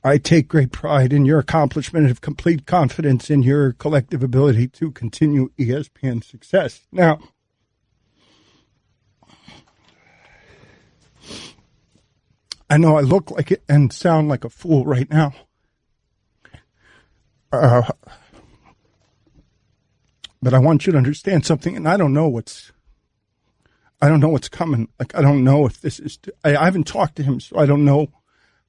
S5: I take great pride in your accomplishment and have complete confidence in your collective ability to continue ESPN success. Now, I know I look like it and sound like a fool right now. But I want you to understand something, and I don't know what's coming. Like, I don't know if this is, I haven't talked to him, so I don't know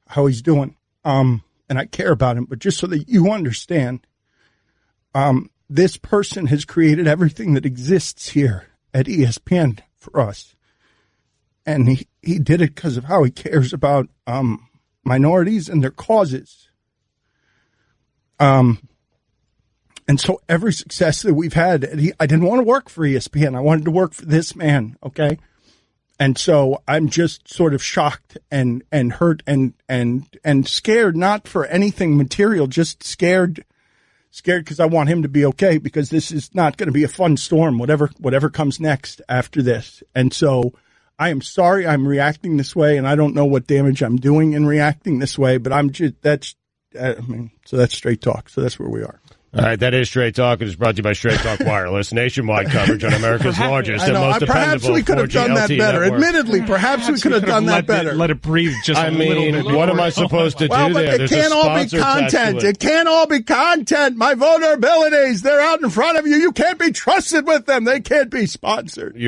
S5: how he's doing. And I care about him, but just so that you understand, this person has created everything that exists here at ESPN for us. And he did it because of how he cares about, minorities and their causes. And so every success that we've had, I didn't want to work for ESPN. I wanted to work for this man, okay? And so I'm just sort of shocked and hurt and scared, not for anything material, just scared because I want him to be okay, because this is not going to be a fun storm, whatever comes next after this. And so I am sorry I'm reacting this way, and I don't know what damage I'm doing in reacting this way, but so that's straight talk. So that's where we are.
S1: All right, that is Straight Talk. It is brought to you by Straight Talk Wireless, nationwide coverage on America's largest and most dependable 4G
S5: perhaps we could have done that better.
S1: network.
S5: Admittedly, perhaps we could have done that better.
S6: Let it breathe just a little bit.
S1: What am I supposed to do
S5: but
S1: there?
S5: it can't all be content. It can't all be content. My vulnerabilities, they're out in front of you. You can't be trusted with them. They can't be sponsored.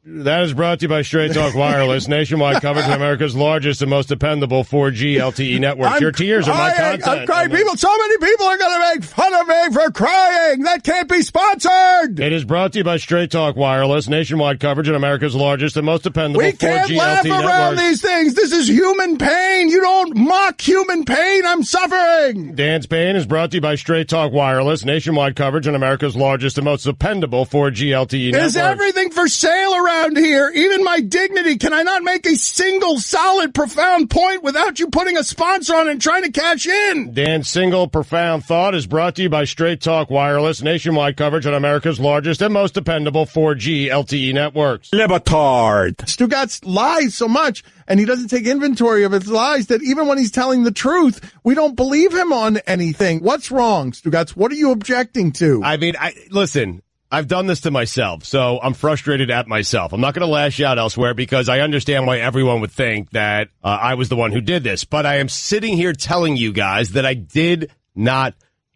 S1: That is brought to you by Straight Talk Wireless, nationwide coverage on America's largest and most dependable 4G LTE network. Your tears are my content.
S5: I'm crying. So many people are going to make fun of me for crying. That can't be sponsored.
S1: It is brought to you by Straight Talk Wireless, nationwide coverage on America's largest and most dependable 4G LTE network.
S5: We can't laugh around these things. This is human pain. You don't mock human pain. I'm suffering.
S1: Dan's Pain is brought to you by Straight Talk Wireless, nationwide coverage on America's largest and most dependable 4G LTE network.
S5: Is everything for sale around here? Even my dignity. Can I not make a single solid, profound point without you putting a sponsor on and trying to cash in?
S1: Dan's single profound thought is brought to you by Straight Talk Wireless, nationwide coverage on America's largest and most dependable 4G LTE networks.
S4: Le Batard.
S5: Stugotz lies so much, and he doesn't take inventory of his lies, that even when he's telling the truth, we don't believe him on anything. What's wrong, Stugotz? What are you objecting to?
S1: I mean, listen, I've done this to myself, so I'm frustrated at myself. I'm not going to lash out elsewhere because I understand why everyone would think that I was the one who did this. But I am sitting here telling you guys that I did not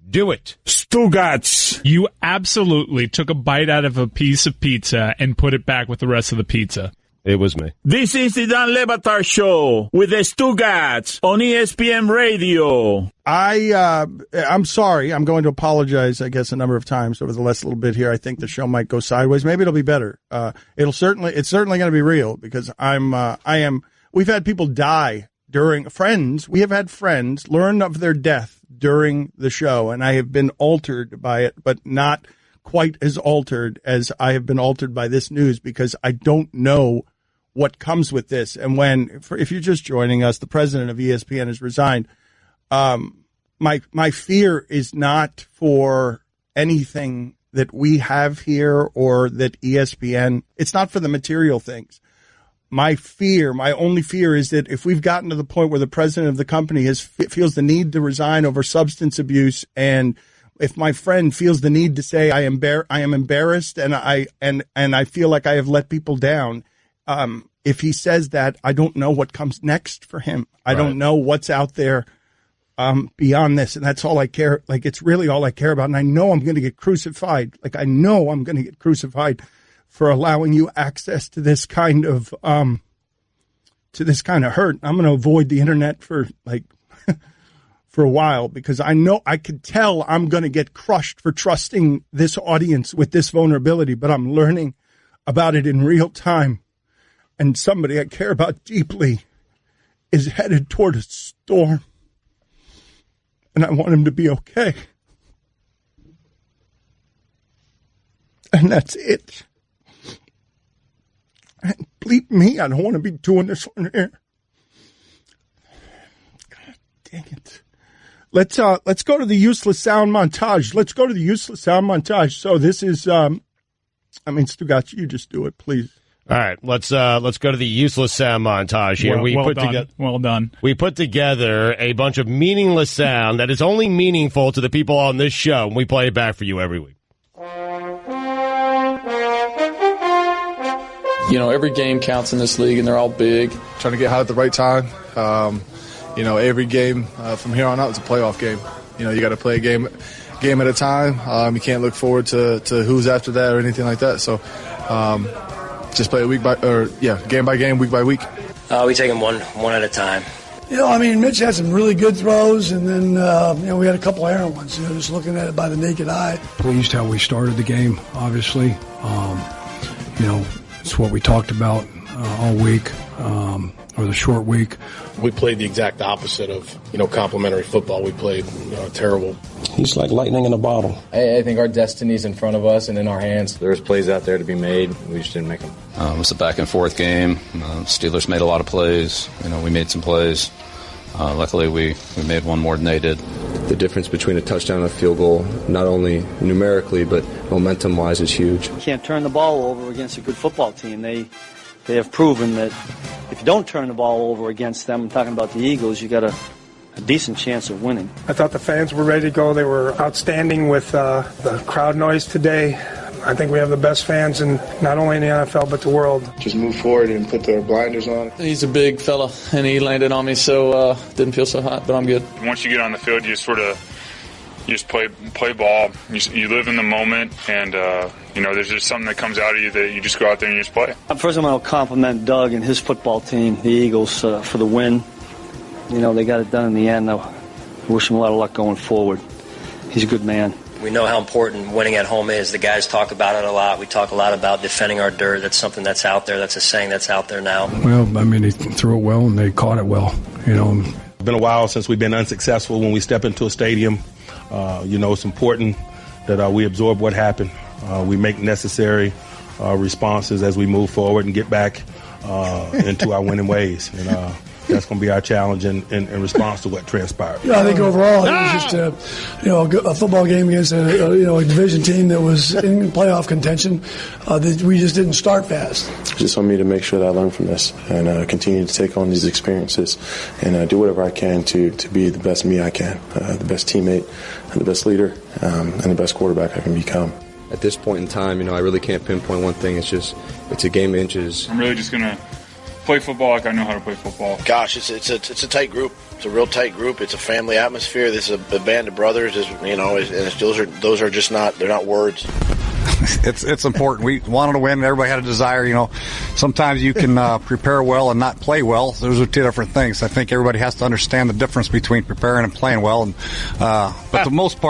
S1: do it.
S7: Stugotz.
S6: You absolutely took a bite out of a piece of pizza and put it back with the rest of the pizza.
S1: It was me.
S3: This is the Dan Le Batard Show with the Stugotz on ESPN Radio.
S5: I'm sorry. I'm going to apologize, I guess, a number of times over the last little bit here. I think the show might go sideways. Maybe it'll be better. It's certainly going to be real because we've had people die we have had friends learn of their death during the show, and I have been altered by it, but not quite as altered as I have been altered by this news because I don't know what comes with this. And if you're just joining us, the president of ESPN has resigned. My fear is not for anything that we have here or that ESPN, it's not for the material things. My only fear is that if we've gotten to the point where the president of the company feels the need to resign over substance abuse, and if my friend feels the need to say I am embarrassed and I feel like I have let people down, if he says that, I don't know what comes next for him. I don't know what's out there beyond this, and that's all I care. Like, it's really all I care about, and I know I'm going to get crucified. Like, I know I'm going to get crucified for allowing you access to this kind of hurt. I'm going to avoid the internet for a while because I know I could tell I'm going to get crushed for trusting this audience with this vulnerability, but I'm learning about it in real time. And somebody I care about deeply is headed toward a storm, and I want him to be okay. And that's it. And bleep me, I don't want to be doing this on air. God dang it. Let's go to the useless sound montage. So this is, Stugotz, you just do it, please.
S1: All right, let's go to the useless sound montage here.
S6: Well done.
S1: We put together a bunch of meaningless sound that is only meaningful to the people on this show, and we play it back for you every week.
S8: Every game counts in this league, and they're all big.
S9: Trying to get hot at the right time. Every game from here on out is a playoff game. You got to play a game at a time. You can't look forward to who's after that or anything like that. So just play game by game, week by week.
S10: We take them one at a time.
S11: Mitch had some really good throws, and then, we had a couple errant ones, just looking at it by the naked eye.
S12: Pleased how we started the game, obviously. It's what we talked about all week, or the short week.
S13: We played the exact opposite of, complimentary football. We played terrible.
S14: He's like lightning in a bottle.
S15: I think our destiny's in front of us and in our hands.
S16: There's plays out there to be made. We just didn't make them.
S17: It was a back-and-forth game. Steelers made a lot of plays. We made some plays. Luckily, we made one more than they did.
S16: The difference between a touchdown and a field goal, not only numerically, but momentum-wise, is huge.
S18: You can't turn the ball over against a good football team. They have proven that if you don't turn the ball over against them, I'm talking about the Eagles, you got a decent chance of winning.
S19: I thought the fans were ready to go. They were outstanding with the crowd noise today. I think we have the best fans in not only in the NFL but the world.
S9: Just move forward and put the blinders on.
S8: He's a big fella, and he landed on me, so didn't feel so hot, but I'm good.
S20: Once you get on the field, you just play ball. You live in the moment, and there's just something that comes out of you that you just go out there and you just play.
S18: First, I'm going to compliment Doug and his football team, the Eagles, for the win. They got it done in the end. I wish him a lot of luck going forward. He's a good man.
S10: We know how important winning at home is. The guys talk about it a lot. We talk a lot about defending our dirt. That's something that's out there. That's a saying that's out there now.
S12: Well, they threw it well and they caught it well.
S21: It's been a while since we've been unsuccessful when we step into a stadium. It's important that we absorb what happened. We make necessary responses as we move forward and get back into our winning ways. And that's going to be our challenge in response to what transpired.
S11: I think overall it was just a football game against a division team that was in playoff contention that we just didn't start fast.
S16: Just on me to make sure that I learn from this and continue to take on these experiences and do whatever I can to be the best me I can, the best teammate, and the best leader, and the best quarterback I can become.
S7: at this point in time, I really can't pinpoint one thing. It's a game of inches.
S20: I'm really just going to play football like I know how to play football.
S22: Gosh, it's a tight group. It's a real tight group. It's a family atmosphere. This is a band of brothers. And those are just they're not words.
S23: It's important. We wanted to win. Everybody had a desire. Sometimes you can prepare well and not play well. Those are two different things. I think everybody has to understand the difference between preparing and playing well. And but for the most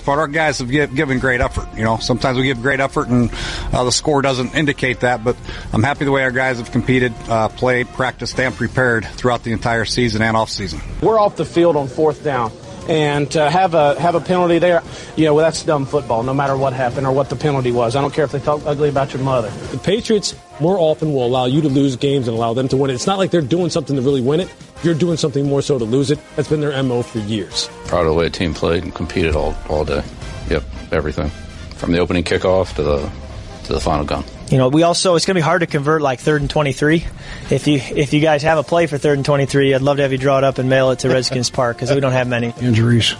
S23: part, our guys have given great effort. Sometimes we give great effort, and the score doesn't indicate that. But I'm happy the way our guys have competed, played, practiced, and prepared throughout the entire season and off season.
S24: We're off the field on 4th down. And to have a penalty there, that's dumb football, no matter what happened or what the penalty was. I don't care if they talk ugly about your mother.
S25: The Patriots more often will allow you to lose games and allow them to win it. It's not like they're doing something to really win it. You're doing something more so to lose it. That's been their MO for years.
S17: Proud of the way the team played and competed all day. Yep, everything. From the opening kickoff to the final gun.
S26: It's going to be hard to convert like 3rd and 23. If you guys have a play for 3rd and 23, I'd love to have you draw it up and mail it to Redskins Park because we don't have many.
S12: Injuries,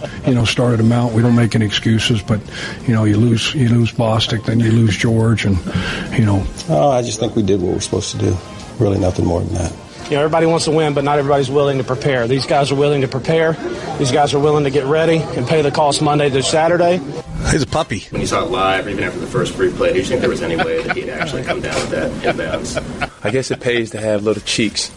S12: started them out. We don't make any excuses, but you lose Bostic, then you lose George, and
S14: I just think we did what we're supposed to do. Really, nothing more than that.
S24: Everybody wants to win, but not everybody's willing to prepare. These guys are willing to prepare. These guys are willing to get ready and pay the cost Monday to Saturday.
S23: He's a puppy.
S27: When you saw it live, or even after the first free play, do you think there was any way that he'd actually come down with that inbounds?
S7: I guess it pays to have little cheeks.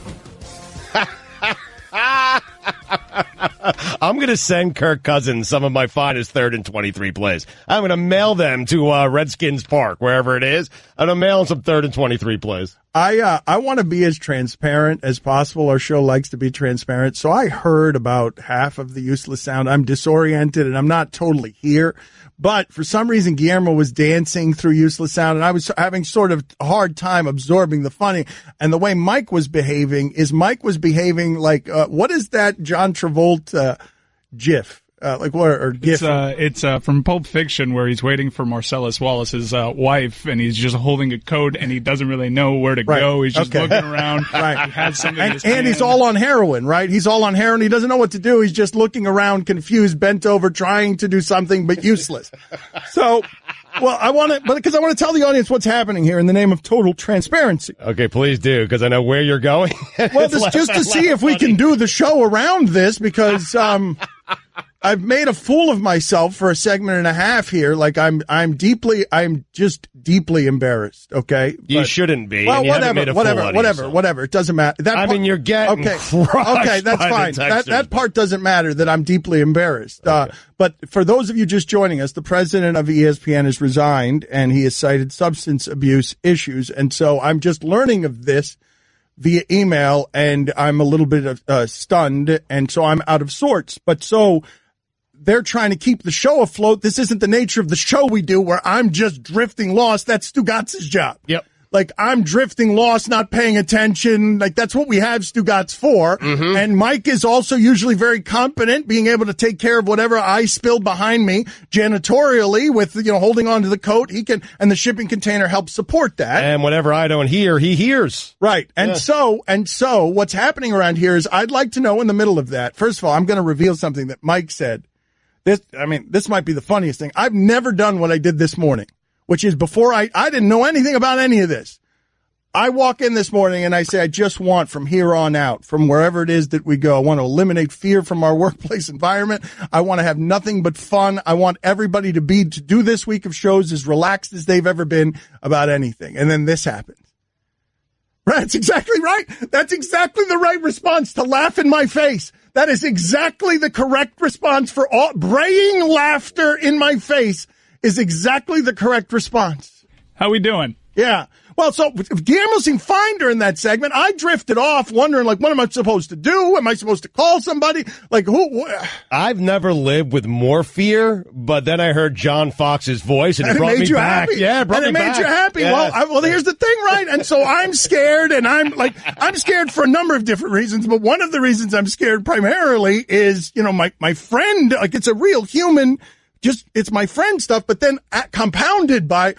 S1: I'm going to send Kirk Cousins some of my finest 3rd and 23 plays. I'm going to mail them to Redskins Park, wherever it is. I'm going to mail them some 3rd and 23 plays.
S5: I want to be as transparent as possible. Our show likes to be transparent. So I heard about half of the useless sound. I'm disoriented and I'm not totally here. But for some reason, Guillermo was dancing through useless sound, and I was having sort of a hard time absorbing the funny. And the way Mike was behaving like, what is that John Travolta gif? GIF?
S6: It's from Pulp Fiction, where he's waiting for Marcellus Wallace's wife, and he's just holding a coat, and he doesn't really know where to go. He's just looking around.
S5: Right.
S6: He has something in his
S5: and
S6: hand.
S5: he's all on heroin, right? He's all on heroin. He doesn't know what to do. He's just looking around, confused, bent over, trying to do something, but useless. So, because I want to tell the audience what's happening here in the name of total transparency.
S1: Okay, please do, because I know where you're going.
S5: Well, just to see if we can do the show around this, because I've made a fool of myself for a segment and a half here. Like I'm just deeply embarrassed. Okay,
S1: you shouldn't be.
S5: Well,
S1: whatever.
S5: It doesn't matter.
S1: You're getting
S5: okay. That's fine. That part doesn't matter. That I'm deeply embarrassed. Okay. But for those of you just joining us, the president of ESPN has resigned, and he has cited substance abuse issues, and so I'm just learning of this via email, and I'm a little bit stunned, and so I'm out of sorts. But so they're trying to keep the show afloat. This isn't the nature of the show we do, where I'm just drifting lost. That's Stugotz's job.
S1: Yep.
S5: Like, I'm drifting lost, not paying attention. Like, that's what we have Stugotz for. Mm-hmm. And Mike is also usually very competent, being able to take care of whatever I spilled behind me janitorially with, holding on to the coat. He can, and the shipping container helps support that.
S1: And whenever I don't hear, he hears.
S5: Right. And so what's happening around here is, I'd like to know in the middle of that. First of all, I'm going to reveal something that Mike said. This might be the funniest thing. I've never done what I did this morning, which is before I didn't know anything about any of this. I walk in this morning and I say, I just want from here on out, from wherever it is that we go, I want to eliminate fear from our workplace environment. I want to have nothing but fun. I want everybody to do this week of shows as relaxed as they've ever been about anything. And then this happens. Right, that's exactly right. That's exactly the right response, to laugh in my face. That is exactly the correct response for all. Braying laughter in my face is exactly the correct response.
S6: How we doing?
S5: Yeah. Well, so Guillermo seemed fine during that segment. I drifted off wondering, what am I supposed to do? Am I supposed to call somebody? Who?
S1: I've never lived with more fear, but then I heard John Fox's voice, and it brought me back.
S5: Happy.
S1: Yeah, it brought me back.
S5: And it made you happy.
S1: Yes.
S5: Well, here's the thing, right? And so I'm scared, and I'm scared for a number of different reasons, but one of the reasons I'm scared primarily is, my friend, it's a real human, it's my friend stuff, but then compounded by,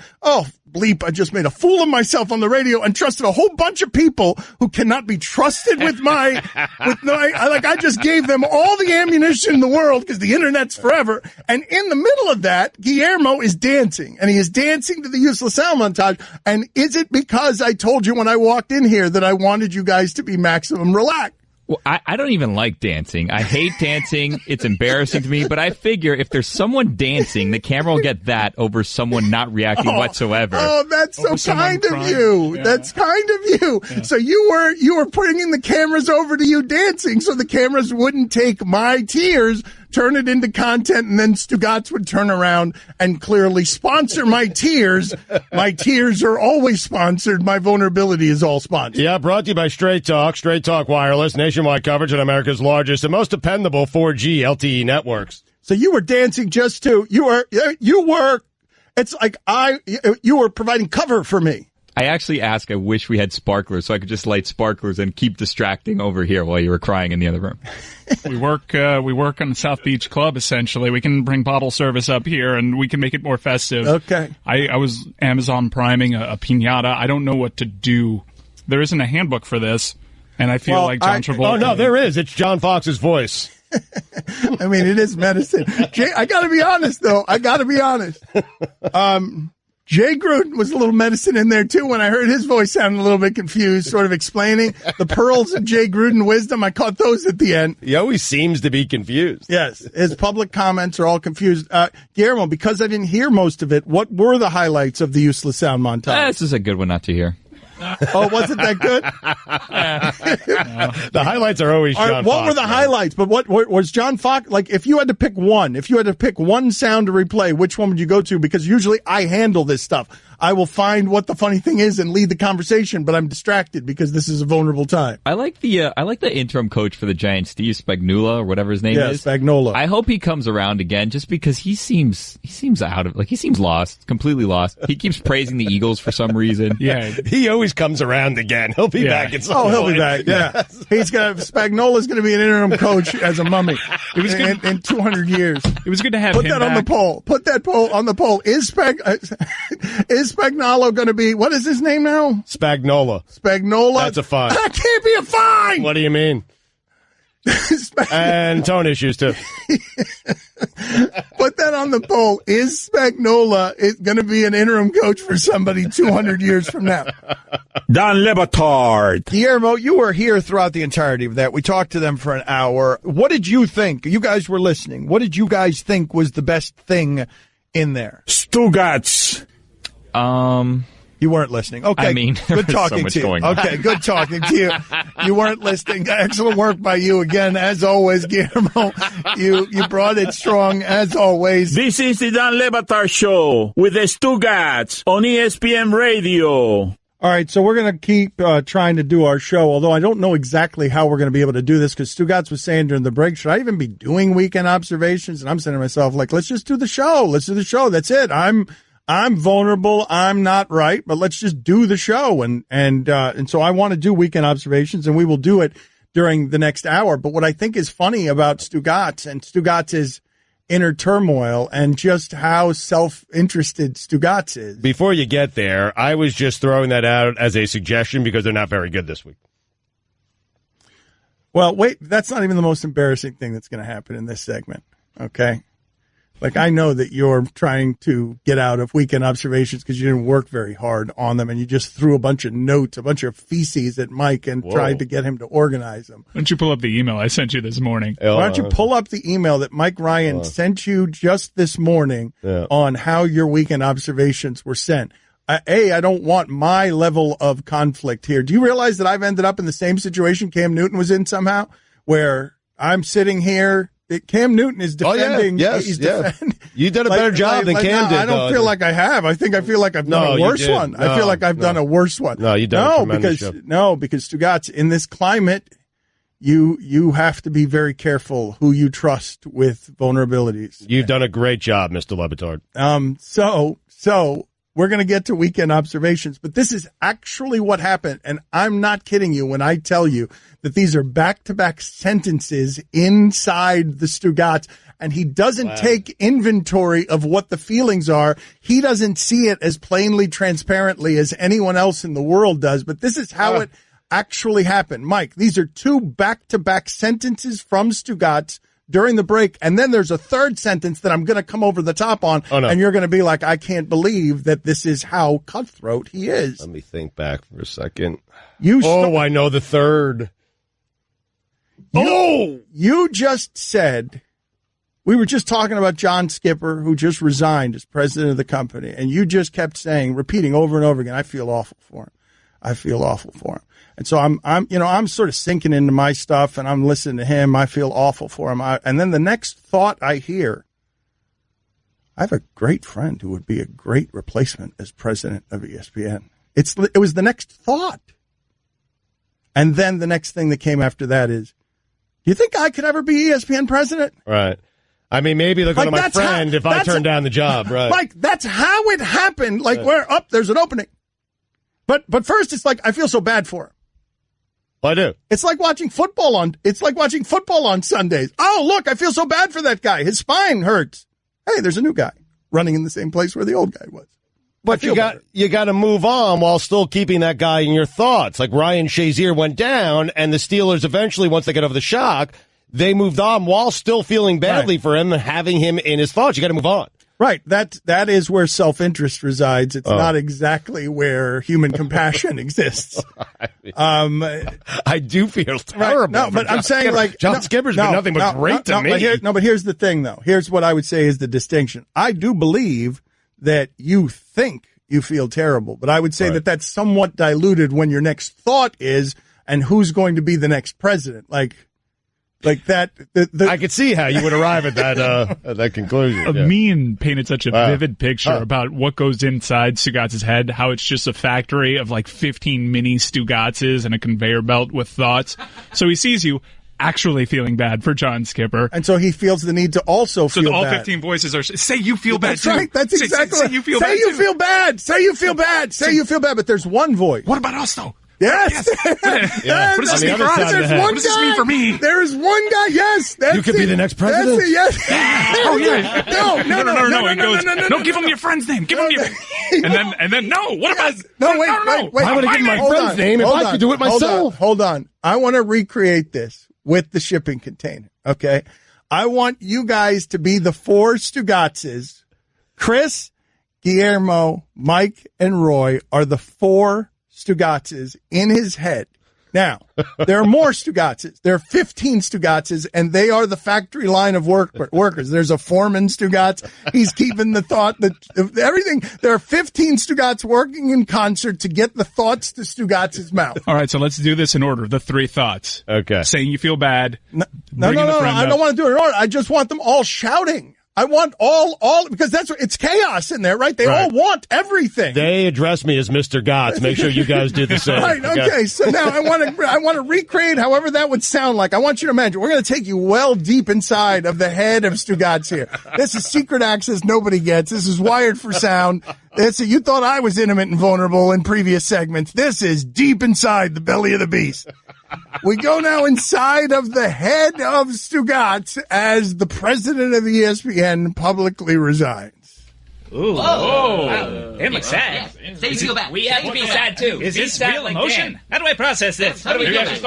S5: bleep, I just made a fool of myself on the radio and trusted a whole bunch of people who cannot be trusted with I just gave them all the ammunition in the world because the internet's forever. And in the middle of that, Guillermo is dancing, and he is dancing to the Useless Sound montage. And is it because I told you when I walked in here that I wanted you guys to be maximum relaxed?
S2: Well, I don't even like dancing. I hate dancing. It's embarrassing to me. But I figure if there's someone dancing, the camera will get that over someone not reacting whatsoever.
S5: Oh, that's so kind of you. Yeah. That's kind of you. Yeah. So you were putting in the cameras over to you dancing so the cameras wouldn't take my tears, turn it into content, and then Stugotz would turn around and clearly sponsor my tears. My tears are always sponsored. My vulnerability is all sponsored.
S1: Yeah, brought to you by Straight Talk Wireless, nationwide coverage on America's largest and most dependable 4G LTE networks.
S5: So you were dancing just to, you were, it's like you were providing cover for me.
S2: I actually asked, I wish we had sparklers so I could just light sparklers and keep distracting over here while you were crying in the other room.
S6: We work on the South Beach Club, essentially. We can bring bottle service up here, and we can make it more festive.
S5: Okay.
S6: I was Amazon priming a piñata. I don't know what to do. There isn't a handbook for this, and I feel like John Travolta.
S1: Oh, no, there is. It's John Fox's voice.
S5: I mean, it is medicine. Jay, I got to be honest, though. Jay Gruden was a little medicine in there, too, when I heard his voice sound a little bit confused, sort of explaining the pearls of Jay Gruden wisdom. I caught those at the end.
S1: He always seems to be confused.
S5: Yes, his public comments are all confused. Guillermo, because I didn't hear most of it, what were the highlights of the Useless Sound montage?
S2: This is a good one not to hear.
S5: Oh, wasn't that good?
S1: The highlights are always John Fox.
S5: What were the highlights? But what was John Fox, like, if you had to pick one sound to replay, which one would you go to? Because usually I handle this stuff. I will find what the funny thing is and lead the conversation, but I'm distracted because this is a vulnerable time.
S2: I like the interim coach for the Giants, Steve Spagnuolo, or whatever his name is.
S5: Yeah, Spagnuolo.
S2: I hope he comes around again, just because he seems out of, he seems lost, completely lost. He keeps praising the Eagles for some reason.
S1: Yeah, he always comes around again. He'll be back at some point.
S5: He'll be back. Yeah, Spagnuolo's going to be an interim coach as a mummy. It was in 200 years.
S6: It was good to have
S5: him
S6: back.
S5: On the poll. Put that poll on the poll. Is Spagnuolo going to be, what is his name now?
S1: Spagnuolo. That's a fine.
S5: That can't be a fine!
S1: What do you mean? And tone issues, too.
S5: Put that on the poll. Is Spagnuolo going to be an interim coach for somebody 200 years from now?
S3: Don Batard.
S5: Guillermo, you were here throughout the entirety of that. We talked to them for an hour. What did you think? You guys were listening. What did you guys think was the best thing in there?
S3: Stugotz.
S5: You weren't listening. Okay,
S2: I mean,
S5: good talking
S2: so much
S5: to you.
S2: Going on.
S5: Okay, good talking to you. You weren't listening. Excellent work by you again, as always, Guillermo. You brought it strong, as always.
S3: This is the Dan Le Batard Show with the Stugotz on ESPN Radio.
S5: All right, so we're going to keep trying to do our show, although I don't know exactly how we're going to be able to do this, because Stugotz was saying during the break, should I even be doing weekend observations? And I'm saying to myself, let's just do the show. Let's do the show. That's it. I'm vulnerable. I'm not right, but let's just do the show. And so I want to do weekend observations, and we will do it during the next hour. But what I think is funny about Stugotz and Stugotz's inner turmoil and just how self-interested Stugotz is.
S1: Before you get there, I was just throwing that out as a suggestion because they're not very good this week.
S5: Well, wait, that's not even the most embarrassing thing that's going to happen in this segment. Okay. I know that you're trying to get out of weekend observations because you didn't work very hard on them, and you just threw a bunch of notes, a bunch of feces at Mike and tried to get him to organize them.
S6: Why don't you pull up the email I sent you this morning?
S5: Why don't you pull up the email that Mike Ryan sent you just this morning on how your weekend observations were sent? I don't want my level of conflict here. Do you realize that I've ended up in the same situation Cam Newton was in somehow, where I'm sitting here? Cam Newton is defending.
S1: Oh, yeah. Yes. You did a better job than Cam did.
S5: I don't feel like I have. I feel like I've done a worse one. No, I feel like I've done a worse one.
S1: No, you done a tremendous job.
S5: Because Stugotz, in this climate, you have to be very careful who you trust with vulnerabilities.
S1: You've done a great job, Mr. Le Batard.
S5: So we're going to get to weekend observations, but this is actually what happened. And I'm not kidding you when I tell you that these are back-to-back sentences inside the Stugotz. And he doesn't take inventory of what the feelings are. He doesn't see it as plainly, transparently as anyone else in the world does. But this is how it actually happened. Mike, these are 2 back-to-back sentences from Stugotz during the break. And then there's a third sentence that I'm going to come over the top on.
S1: Oh, no.
S5: And you're going to be like, I can't believe that this is how cutthroat he is.
S1: Let me think back for a second.
S5: I
S1: know the third.
S5: You just said... We were just talking about John Skipper, who just resigned as president of the company, and you just kept repeating over and over again, I feel awful for him. I feel awful for him. And so I'm sort of sinking into my stuff, and I'm listening to him. I feel awful for him. And then the next thought I hear, I have a great friend who would be a great replacement as president of ESPN. It was the next thought. And then the next thing that came after that is, do you think I could ever be ESPN president?
S1: Right. I mean, maybe they're going to my friend if I turn down the job, right?
S5: Like, that's how it happened. Like, there's an opening. But first, it's like, I feel so bad for him.
S1: Well, I do.
S5: It's like watching football on Sundays. Oh, look, I feel so bad for that guy. His spine hurts. Hey, there's a new guy running in the same place where the old guy was.
S1: But you got to move on while still keeping that guy in your thoughts. Like Ryan Shazier went down, and the Steelers eventually, once they got over the shock, they moved on while still feeling badly for him and having him in his thoughts. You got to move on.
S5: Right. That is where self-interest resides. It's not exactly where human compassion exists.
S1: I do feel terrible.
S5: Right. No, but I'm saying like
S1: John Skipper's been nothing but great to me.
S5: But here's the thing, though. Here's what I would say is the distinction. I do believe that you think you feel terrible, but I would say that that's somewhat diluted when your next thought is, and who's going to be the next president? Like that.
S1: I could see how you would arrive at that conclusion.
S6: Mean painted such a vivid picture about what goes inside Stugotz's head, how it's just a factory of like 15 mini Stugotzes and a conveyor belt with thoughts. So he sees you actually feeling bad for John Skipper.
S5: And so he feels the need to also feel bad.
S6: So all 15 voices are, say you feel bad too.
S5: That's right. That's exactly
S6: say you feel bad.
S5: Say you feel bad. Say you feel bad. Say you feel bad. But there's one voice.
S6: What about us, though?
S5: Yes.
S6: What does this mean for us? What does this mean for me?
S5: There is one guy. Yes.
S1: You could be the next president.
S5: Yes.
S6: Oh, yeah.
S5: No.
S6: He goes, no, give him your friend's name. Give him your... And then, no. What about...
S5: No, wait.
S1: Why would I give my friend's name if I could do it myself?
S5: Hold on. I want to recreate this with the shipping container, okay? I want you guys to be the 4 Stugotzes. Chris, Guillermo, Mike, and Roy are the 4 Stugotzes in his head. Now, there are more Stugotzes. There are 15 Stugotzes, and they are the factory line of workers. There's a foreman Stugotz. He's keeping the thought that everything. There are 15 Stugotz working in concert to get the thoughts to Stugotz's mouth.
S6: All right, so let's do this in order. The 3 thoughts.
S1: Okay.
S6: Saying you feel bad.
S5: No. I don't want to do it in order. I just want them all shouting. I want all because it's chaos in there, right? They all want everything.
S1: They address me as Mr. Gotts. Make sure you guys do the same.
S5: Right. Okay. So now I want to recreate however that would sound like. I want you to imagine we're going to take you well deep inside of the head of Stugotz here. This is secret access nobody gets. This is wired for sound. You thought I was intimate and vulnerable in previous segments. This is deep inside the belly of the beast. We go now inside of the head of Stugotz as the president of ESPN publicly resigns.
S4: Ooh.
S8: Oh. Wow.
S4: It looks sad.
S8: Say you feel bad.
S4: We have to be sad, too.
S8: Is this real emotion?
S4: How do I process this? How do we do this?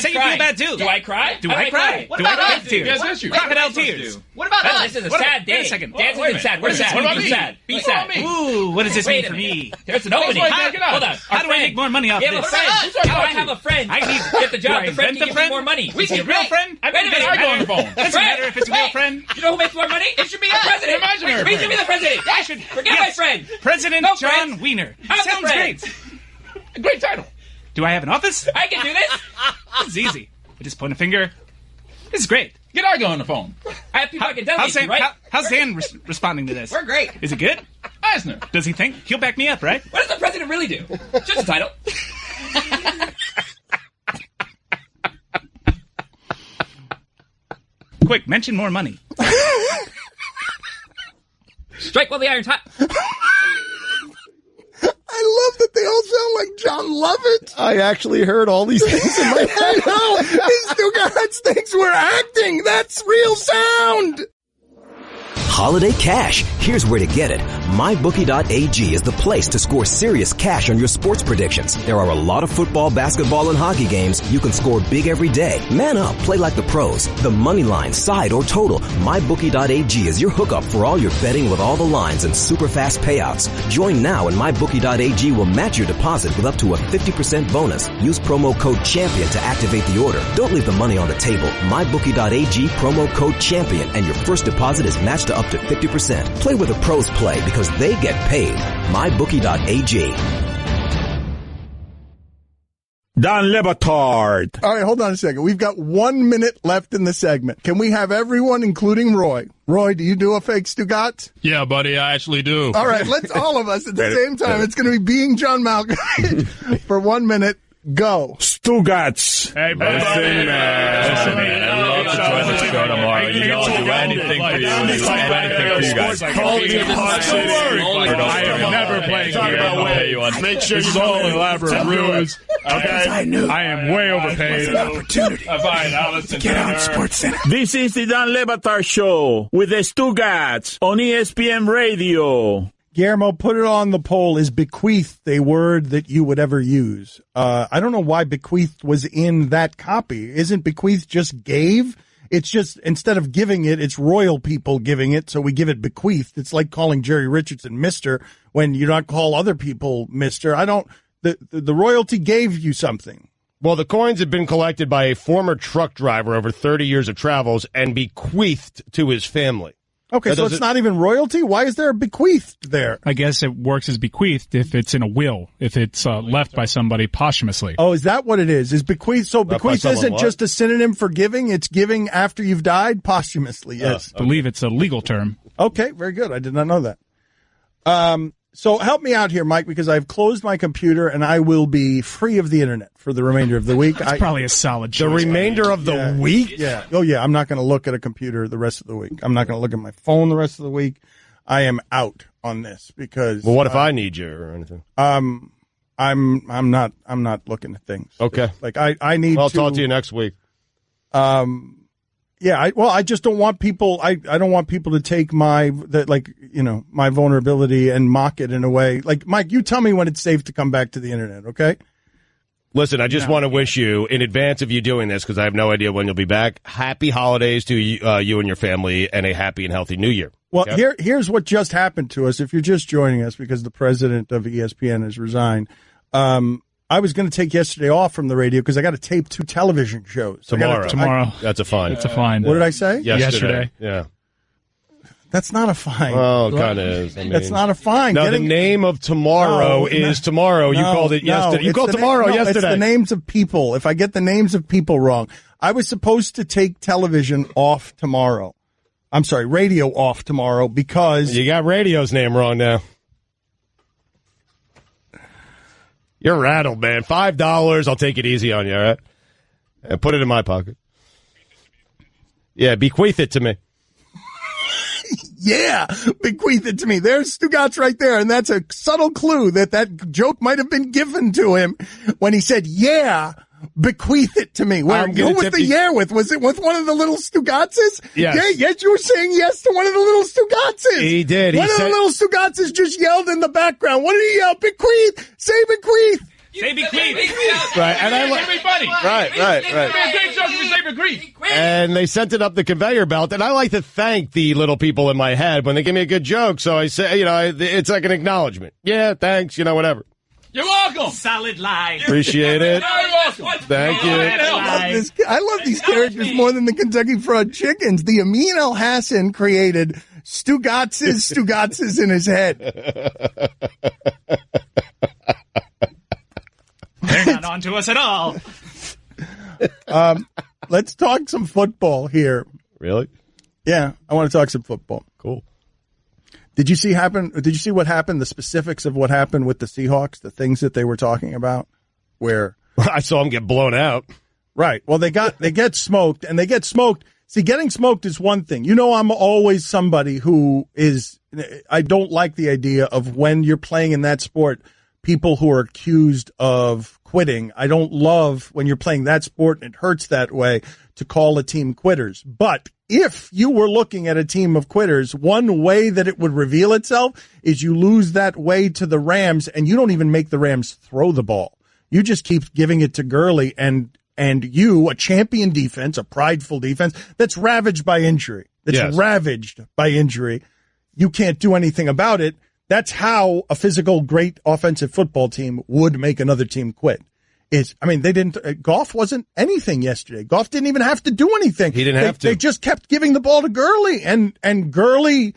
S4: Say you feel bad, too. Do I cry?
S8: Do I cry?
S4: Do I cry tears?
S8: Yes, that's you.
S4: Crocodile tears.
S8: What about us?
S4: This is a sad day.
S8: Wait a second.
S4: Dance isn't sad. We're sad.
S8: What about
S4: Be
S8: me?
S4: sad. Be sad.
S8: Ooh, what does this mean for me?
S4: There's an opening. Hold on.
S8: How do I make more money off
S4: this?
S8: this?
S4: How do I have a friend? I need to get the job. The friend can give me more money.
S8: Is he a real friend?
S4: Wait a minute.
S8: I go on the phone. Doesn't matter if it's a real friend.
S4: You know who makes more money? It should be the president.
S8: Imaginary.
S4: He should be the president. I should forget my friend.
S8: President John Wiener. Sounds great. A great title. Do I have an office?
S4: I can do this.
S8: This is easy. I just point a finger. This is great.
S4: Get Argo on the phone. I have people I can delegate to, right?
S8: How's Dan responding to this?
S4: We're great.
S8: Is it good?
S4: Eisner.
S8: Does he think he'll back me up, right?
S4: What does the president really do? Just a title.
S8: Quick, mention more money.
S4: Strike while the iron's hot.
S5: John Lovett.
S1: I actually heard all these things in my head.
S5: I know. Stugotz thinks we're acting. That's real sound.
S9: Holiday cash. Here's where to get it. MyBookie.ag is the place to score serious cash on your sports predictions. There are a lot of football, basketball, and hockey games. You can score big every day. Man up. Play like the pros. The money line, side, or total. MyBookie.ag is your hookup for all your betting with all the lines and super fast payouts. Join now and MyBookie.ag will match your deposit with up to a 50% bonus. Use promo code CHAMPION to activate the order. Don't leave the money on the table. MyBookie.ag, promo code CHAMPION, and your first deposit is matched to up to 50%. Play where the pros play because they get paid. MyBookie.ag.
S3: Don Le Batard.
S5: All right, hold on a second. We've got 1 minute left in the segment. Can we have everyone, including Roy? Roy, do you do a fake Stugotz?
S6: Yeah, buddy, I actually do.
S5: All right, let's all of us at the same time. It's going to be being John Malkovich for 1 minute. Go.
S3: Stugotz.
S6: Hey, man.
S2: Listen, man. I love to join the show tomorrow. You know I'll do anything for you. I'll do anything for you guys.
S6: I am never playing here.
S3: Make sure
S6: you all elaborate ruse. Okay? I am way overpaid.
S11: Opportunity.
S6: Fine, I'll listen.
S11: Get out, Sports Center.
S3: This is the Don Le Batard Show with the Stugotz on ESPN Radio.
S5: Guillermo, put it on the poll. Is bequeathed a word that you would ever use? I don't know why bequeathed was in that copy. Isn't bequeathed just gave? It's just, instead of giving it, it's royal people giving it, so we give it bequeathed. It's like calling Jerry Richardson Mr. when you don't call other people Mr. The royalty gave you something.
S1: Well, the coins have been collected by a former truck driver over 30 years of travels and bequeathed to his family.
S5: Okay, so it's not even royalty? Why is there a bequeathed there?
S6: I guess it works as bequeathed if it's in a will, if it's left by somebody posthumously.
S5: Oh, is that what it is? Is bequeathed? So bequeathed isn't just a synonym for giving? It's giving after you've died posthumously, yes.
S6: I believe it's a legal term.
S5: Okay, very good. I did not know that. So help me out here, Mike, because I've closed my computer and I will be free of the internet for the remainder of the week.
S6: That's probably a solid choice.
S1: The remainder of the week?
S5: Yeah. Oh, yeah. I'm not going to look at a computer the rest of the week. I'm not going to look at my phone the rest of the week. I am out on this because.
S1: Well, what if I need you or anything?
S5: I'm not looking at things.
S1: Okay.
S5: Like I need.
S1: I'll talk to you next week.
S5: Yeah, I just don't want people. I don't want people to take my vulnerability and mock it in a way. Like, Mike, you tell me when it's safe to come back to the internet, okay?
S1: Listen, I just want to wish you, in advance of you doing this, because I have no idea when you'll be back, happy holidays to you and your family, and a happy and healthy New Year.
S5: Well, here's what just happened to us. If you're just joining us because the president of ESPN has resigned, I was going to take yesterday off from the radio because I got to tape 2 television shows.
S6: Tomorrow.
S1: That's a fine.
S6: It's a fine.
S5: What did I say?
S1: Yesterday. Yeah.
S5: That's not a fine.
S1: Oh, it kind of is.
S5: That's not a fine.
S1: No, the name of tomorrow is tomorrow. You called it yesterday. You called tomorrow yesterday.
S5: It's the names of people. If I get the names of people wrong, I was supposed to take television off tomorrow. I'm sorry, radio off tomorrow because...
S1: You got radio's name wrong now. You're rattled, man. $5. I'll take it easy on you, all right? And put it in my pocket. Yeah, bequeath it to me.
S5: Yeah, bequeath it to me. There's Stugotz right there, and that's a subtle clue that joke might have been given to him when he said, yeah, bequeath it to me. Who was the yeah with? Was it with one of the little Stugotzes?
S1: Yes.
S5: Yeah, yes, you were saying yes to one of the little Stugotzes.
S1: He did.
S5: One of the little Stugotzes just yelled in the background. What did he yell? Bequeath! Say bequeath!
S8: Say bequeath.
S1: Right, and I
S8: everybody.
S1: Right.
S8: Great joke if you say bequeath.
S1: And they sent it up the conveyor belt, and I like to thank the little people in my head when they give me a good joke. So I say, it's like an acknowledgement. Yeah, thanks, whatever.
S8: You're welcome. Solid line.
S1: Appreciate it.
S8: You're welcome.
S1: Thank you.
S5: I love these characters more than the Kentucky Fried Chickens. The Amin El Hassan created Stugotzes in his head.
S8: They're not on to us at all.
S5: Let's talk some football here.
S1: Really?
S5: Yeah, I want to talk some football.
S1: Cool.
S5: Did you see what happened? The specifics of what happened with the Seahawks, the things that they were talking about, where
S1: I saw them get blown out.
S5: Right. Well, they get smoked, and they get smoked. See, getting smoked is one thing. I'm always somebody who is. I don't like the idea of when you're playing in that sport, people who are accused of quitting. I don't love when you're playing that sport and it hurts that way to call a team quitters. But if you were looking at a team of quitters, one way that it would reveal itself is you lose that way to the Rams and you don't even make the Rams throw the ball. You just keep giving it to Gurley and you, a champion defense, a prideful defense that's ravaged by injury, you can't do anything about it. That's how a physical, great offensive football team would make another team quit. Goff wasn't anything yesterday. Goff didn't even have to do anything.
S1: He didn't have to.
S5: They just kept giving the ball to Gurley and Gurley,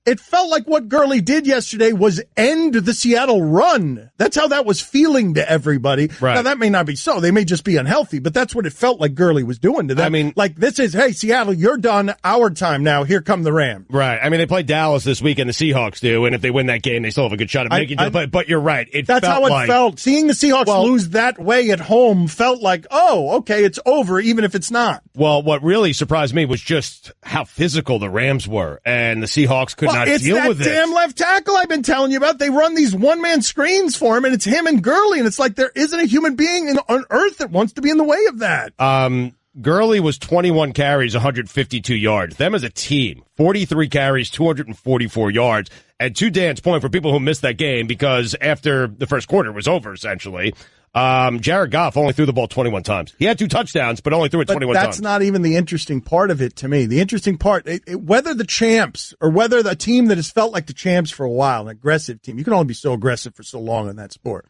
S5: it felt like what Gurley did yesterday was end the Seattle run. That's how that was feeling to everybody.
S1: Right.
S5: Now, that may not be so. They may just be unhealthy, but that's what it felt like Gurley was doing to them. This is, hey, Seattle, you're done. Our time now. Here come the Rams.
S1: Right. They play Dallas this weekend. The Seahawks do, and if they win that game, they still have a good shot of making it. But you're right.
S5: That's how it felt. Seeing the Seahawks lose that way at home felt like, oh, okay, it's over, even if it's not.
S1: Well, what really surprised me was just how physical the Rams were, and the Seahawks could not deal with it.
S5: Damn left tackle I've been telling you about. They run these one-man screens for him, and it's him and Gurley, and it's like there isn't a human being on earth that wants to be in the way of that.
S1: Gurley was 21 carries, 152 yards. Them as a team, 43 carries, 244 yards. And to Dan's point, for people who missed that game, because after the first quarter was over, essentially, Jared Goff only threw the ball 21 times. He had 2 touchdowns, but only threw it 21 times.
S5: That's not even the interesting part of it to me. The interesting part, whether the champs or whether the team that has felt like the champs for a while, an aggressive team, you can only be so aggressive for so long in that sport.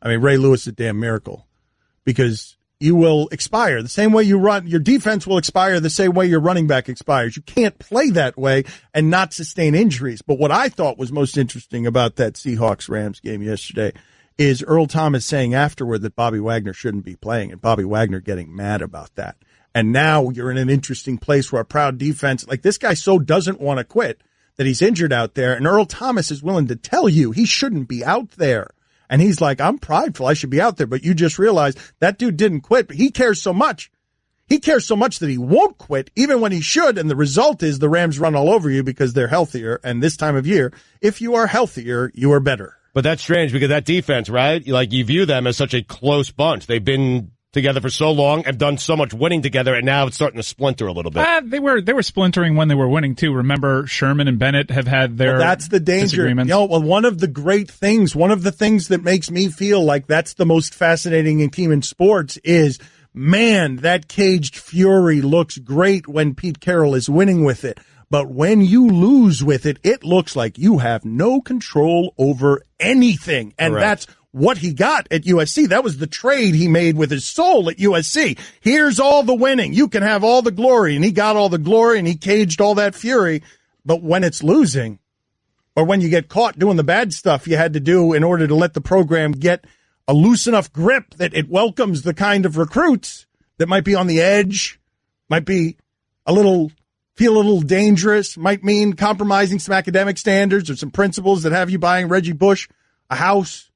S5: Ray Lewis is a damn miracle because you will expire the same way you run. Your defense will expire the same way your running back expires. You can't play that way and not sustain injuries. But what I thought was most interesting about that Seahawks-Rams game yesterday is Earl Thomas saying afterward that Bobby Wagner shouldn't be playing, and Bobby Wagner getting mad about that. And now you're in an interesting place where a proud defense, like this guy so doesn't want to quit that he's injured out there, and Earl Thomas is willing to tell you he shouldn't be out there. And he's like, I'm prideful, I should be out there, but you just realized that dude didn't quit, but he cares so much. He cares so much that he won't quit, even when he should, and the result is the Rams run all over you because they're healthier, and this time of year, if you are healthier, you are better.
S1: But that's strange because that defense, right? You view them as such a close bunch. They've been together for so long, have done so much winning together, and now it's starting to splinter a little bit.
S6: They were splintering when they were winning too. Remember, Sherman and Bennett have had their
S5: that's the danger. One of the great things, one of the things that makes me feel like that's the most fascinating team in sports is, man, that caged fury looks great when Pete Carroll is winning with it. But when you lose with it, it looks like you have no control over anything. And That's what he got at USC. That was the trade he made with his soul at USC. Here's all the winning. You can have all the glory. And he got all the glory and he caged all that fury. But when it's losing, or when you get caught doing the bad stuff you had to do in order to let the program get a loose enough grip that it welcomes the kind of recruits that might be on the edge, might be feel a little dangerous, might mean compromising some academic standards or some principles that have you buying Reggie Bush a house.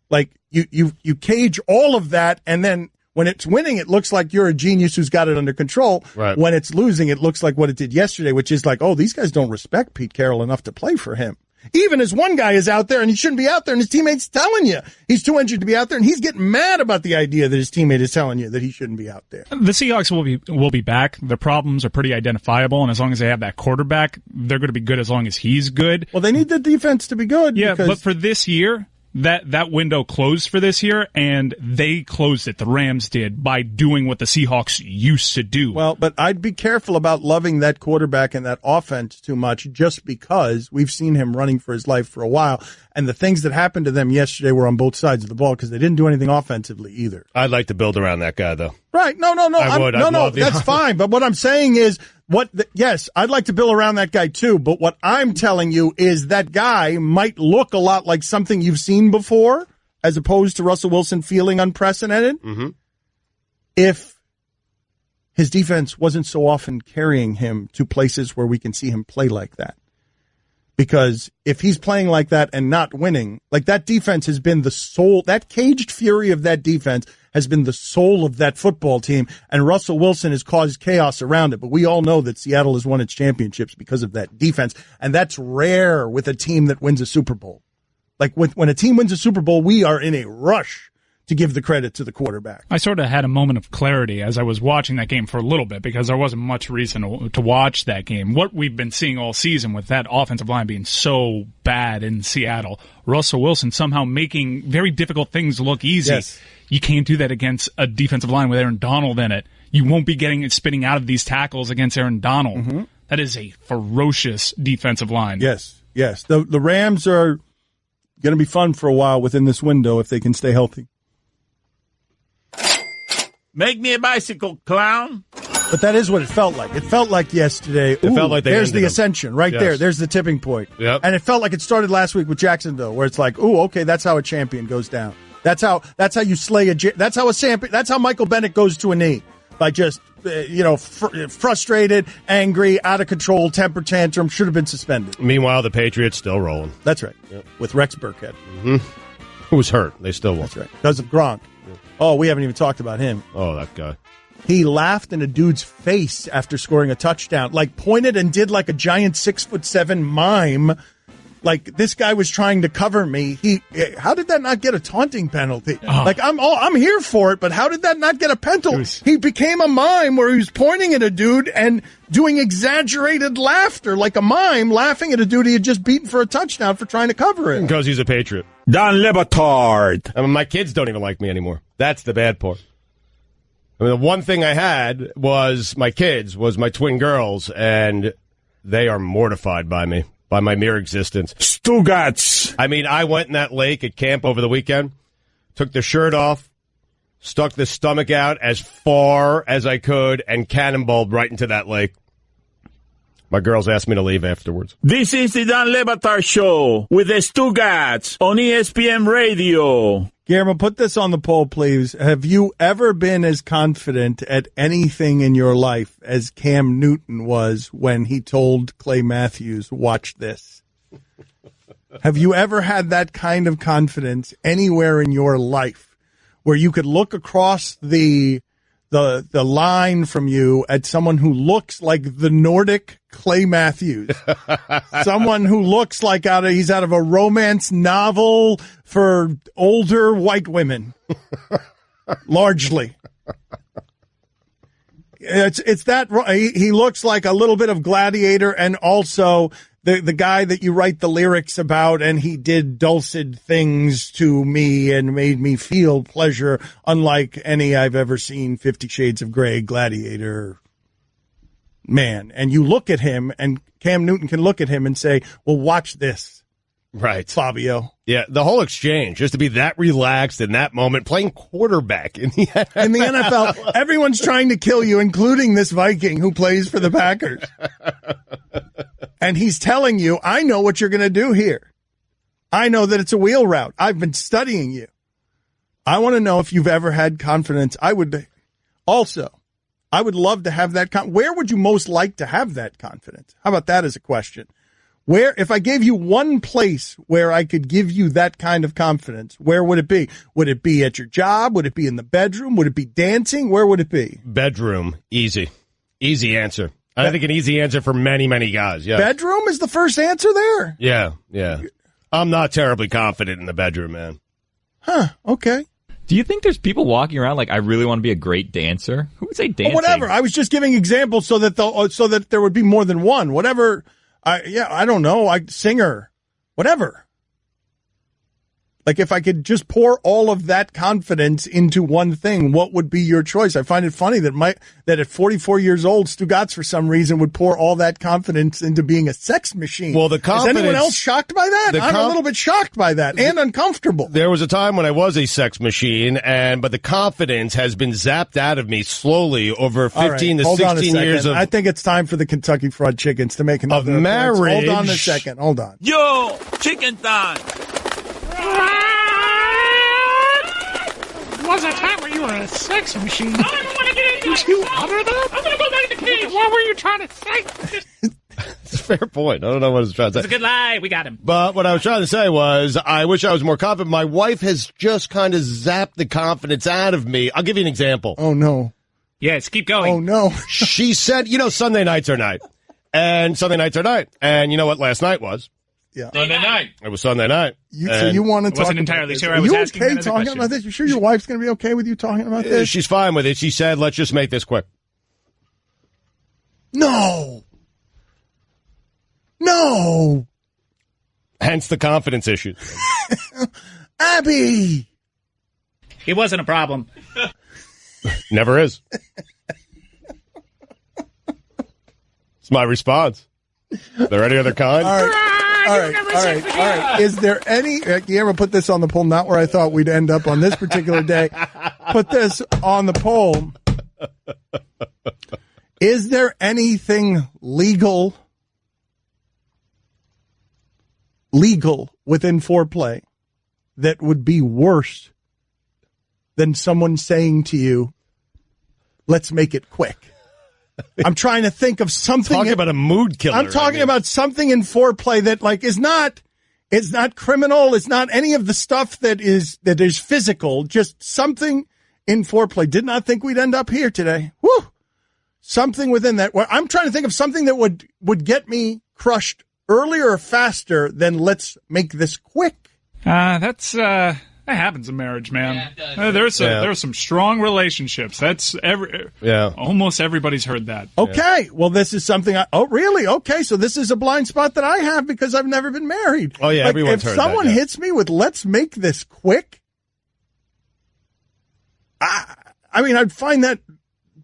S5: Like you cage all of that, and then when it's winning, it looks like you're a genius who's got it under control.
S1: Right.
S5: When it's losing, it looks like what it did yesterday, which is like, oh, these guys don't respect Pete Carroll enough to play for him. Even as one guy is out there and he shouldn't be out there, and his teammate's telling you he's too injured to be out there, and he's getting mad about the idea that his teammate is telling you that he shouldn't be out there.
S6: The Seahawks will be back. The problems are pretty identifiable, and as long as they have that quarterback, they're going to be good as long as he's good.
S5: Well, they need the defense to be good.
S6: Yeah, but for this year, that window closed for this year, and they closed it. The Rams did by doing what the Seahawks used to do.
S5: Well, but I'd be careful about loving that quarterback and that offense too much, just because we've seen him running for his life for a while, and the things that happened to them yesterday were on both sides of the ball because they didn't do anything offensively either.
S1: I'd like to build around that guy, though.
S5: Right? No. That's fine. But what I'm saying is, yes, I'd like to build around that guy too. But what I'm telling you is that guy might look a lot like something you've seen before, as opposed to Russell Wilson feeling unprecedented.
S1: Mm-hmm.
S5: If his defense wasn't so often carrying him to places where we can see him play like that. Because if he's playing like that and not winning, like that defense has been the soul, that caged fury of that defense has been the soul of that football team, and Russell Wilson has caused chaos around it. But we all know that Seattle has won its championships because of that defense, and that's rare with a team that wins a Super Bowl. Like when a team wins a Super Bowl, we are in a rush to give the credit to the quarterback.
S6: I sort of had a moment of clarity as I was watching that game for a little bit because there wasn't much reason to watch that game. What we've been seeing all season with that offensive line being so bad in Seattle, Russell Wilson somehow making very difficult things look easy.
S5: Yes.
S6: You can't do that against a defensive line with Aaron Donald in it. You won't be getting it spitting out of these tackles against Aaron Donald. Mm-hmm. That is a ferocious defensive line.
S5: Yes. The Rams are going to be fun for a while within this window if they can stay healthy.
S3: Make me a bicycle, clown.
S5: But that is what it felt like. It felt like yesterday.
S1: It felt like
S5: there's the ascension right there. There's the tipping point.
S1: Yep.
S5: And it felt like it started last week with Jacksonville, where it's like, okay, that's how a champion goes down. That's how you slay that's how Michael Bennett goes to a knee, by just frustrated, angry, out of control, temper tantrum, should have been suspended.
S1: Meanwhile, the Patriots still rolling.
S5: That's right. Yep. With Rex Burkhead.
S1: Mm-hmm. Who was hurt. They still won.
S5: That's right. Because of Gronk. Oh, we haven't even talked about him.
S1: Oh, that guy.
S5: He laughed in a dude's face after scoring a touchdown, like pointed and did like a giant 6'7" mime. Like this guy was trying to cover me. How did that not get a taunting penalty? Oh. Like I'm here for it, but how did that not get a penalty? He became a mime where he was pointing at a dude and doing exaggerated laughter, like a mime laughing at a dude he had just beaten for a touchdown for trying to cover it.
S1: Because he's a Patriot.
S3: Don Le Batard.
S1: I mean, my kids don't even like me anymore. That's the bad part. I mean, the one thing I had was my kids, was my twin girls, and they are mortified by me, by my mere existence.
S3: Stugotz.
S1: I mean, I went in that lake at camp over the weekend, took the shirt off, stuck the stomach out as far as I could, and cannonballed right into that lake. My girls asked me to leave afterwards.
S3: This is the Don Le Batard Show with the Stugotz on ESPN Radio.
S5: Guillermo, put this on the poll, please. Have you ever been as confident at anything in your life as Cam Newton was when he told Clay Matthews, watch this? Have you ever had that kind of confidence anywhere in your life where you could look across the line from you at someone who looks like the Nordic Clay Matthews, someone who looks like he's out of a romance novel for older white women, largely. It's that he looks like a little bit of Gladiator, and also the guy that you write the lyrics about, and he did dulcet things to me and made me feel pleasure, unlike any I've ever seen. 50 Shades of Grey, Gladiator, man. And you look at him, and Cam Newton can look at him and say, well, watch this.
S1: Right.
S5: Fabio.
S1: Yeah, the whole exchange, just to be that relaxed in that moment, playing quarterback in the NFL.
S5: In the NFL, everyone's trying to kill you, including this Viking who plays for the Packers. And he's telling you, I know what you're going to do here. I know that it's a wheel route. I've been studying you. I want to know if you've ever had confidence. I would love to have that. Where would you most like to have that confidence? How about that as a question? Where, if I gave you one place where I could give you that kind of confidence, where would it be? Would it be at your job? Would it be in the bedroom? Would it be dancing? Where would it be?
S1: Bedroom. Easy. Easy answer. I think an easy answer for many, many guys. Yeah.
S5: Bedroom is the first answer there?
S1: Yeah. I'm not terribly confident in the bedroom, man.
S5: Huh, okay.
S2: Do you think there's people walking around like, I really want to be a great dancer? Who would say dancing?
S5: Whatever. I was just giving examples so that there would be more than one. Whatever. I don't know. Singer. Whatever. Like, if I could just pour all of that confidence into one thing, what would be your choice? I find it funny that at 44 years old, Stugotz, for some reason, would pour all that confidence into being a sex machine.
S1: Well, the confidence...
S5: Is anyone else shocked by that? I'm a little bit shocked by that and uncomfortable.
S1: There was a time when I was a sex machine, but the confidence has been zapped out of me slowly over 15 to 16 years of...
S5: I think it's time for the Kentucky Fried Chickens to make another
S1: marriage.
S5: Hold on a second. Hold on.
S3: Yo, chicken time.
S6: Was a time when you were a sex machine. I don't want to get into it. You utter that? I'm going to go back to the cage. What were you trying to say?
S1: It's a fair point. I don't know what I was trying to say.
S8: It's a good lie. We got him.
S1: But what I was trying to say was, I wish I was more confident. My wife has just kind of zapped the confidence out of me. I'll give you an example.
S5: Oh, no.
S8: Yes, keep going.
S5: Oh, no.
S1: She said, Sunday nights are night. And Sunday nights are night. And you know what last night was?
S5: Yeah.
S4: Sunday night.
S1: It was Sunday night.
S5: So you want to talk
S6: wasn't entirely sure. I
S5: Are
S6: was
S5: you
S6: asking
S5: okay
S6: that as a
S5: talking
S6: question.
S5: about this? You sure your wife's going to be okay with you talking about this?
S1: She's fine with it. She said, let's just make this quick.
S5: No.
S1: Hence the confidence issues.
S5: Abby.
S8: He wasn't a problem.
S1: Never is. It's my response. Are there any other kind?
S5: All right. Is there any, you ever put this on the poll? Not where I thought we'd end up on this particular day. Put this on the poll. Is there anything legal within foreplay that would be worse than someone saying to you, let's make it quick? I'm trying to think of something.
S1: Talking about a mood killer.
S5: I'm talking about something in foreplay that is not criminal. It's not any of the stuff that is physical. Just something in foreplay. Did not think we'd end up here today. Woo! Something within that. I'm trying to think of something that would get me crushed earlier or faster than let's make this quick.
S6: That happens in marriage, man. Yeah, there are some strong relationships. That's almost everybody's heard that.
S5: Okay, well, this is something. Really? Okay, so this is a blind spot that I have because I've never been married.
S1: Oh yeah, everyone's heard that.
S5: If someone hits me with "Let's make this quick," I mean, I'd find that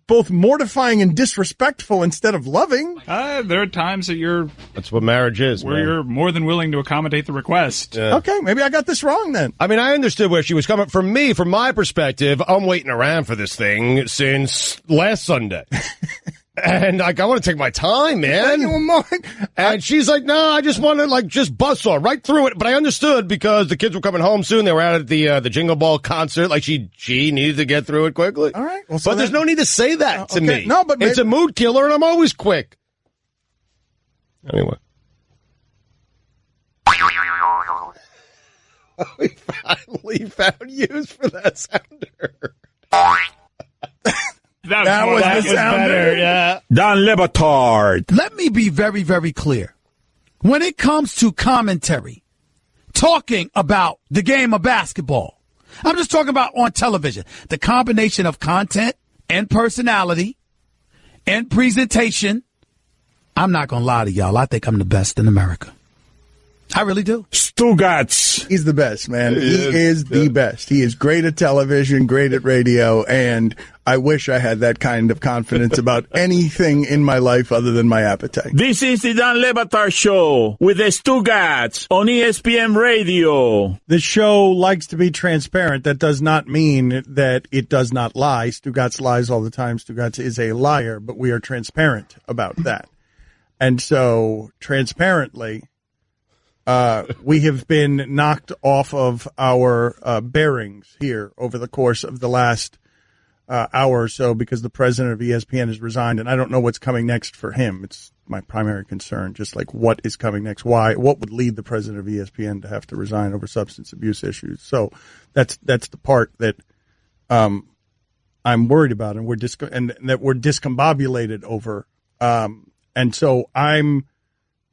S5: both mortifying and disrespectful instead of loving.
S6: There are times that
S1: that's what marriage is,
S6: where you're more than willing to accommodate the request.
S1: Yeah.
S5: Okay, maybe I got this wrong then.
S1: I mean, I understood where she was coming from. From my perspective, I'm waiting around for this thing since last Sunday. And I want to take my time, man. And she's like, no, I just want to just bust on right through it. But I understood because the kids were coming home soon. They were out at the Jingle Ball concert. She needed to get through it quickly.
S5: All right. Well,
S1: but there's no need to say that to me.
S5: No, but
S1: it's a mood killer, and I'm always quick. Anyway. We finally found use for that sounder.
S5: That was
S1: better, yeah.
S3: Don Batard.
S10: Let me be very, very clear. When it comes to commentary, talking about the game of basketball, I'm just talking about on television, the combination of content and personality and presentation. I'm not going to lie to y'all. I think I'm the best in America. I really do.
S3: Stugotz.
S5: He's the best, man. He is the best. He is great at television, great at radio, and I wish I had that kind of confidence about anything in my life other than my appetite.
S3: This is the Don Batard Show with the Stugotz on ESPN Radio.
S5: The show likes to be transparent. That does not mean that it does not lie. Stugotz lies all the time. Stugotz is a liar, but we are transparent about that. And so, transparently, we have been knocked off of our bearings here over the course of the last hour or so because the president of ESPN has resigned, and I don't know what's coming next for him. It's my primary concern, just what is coming next. What would lead the president of ESPN to have to resign over substance abuse issues? So that's the part that I'm worried about, and that we're discombobulated over. And so I'm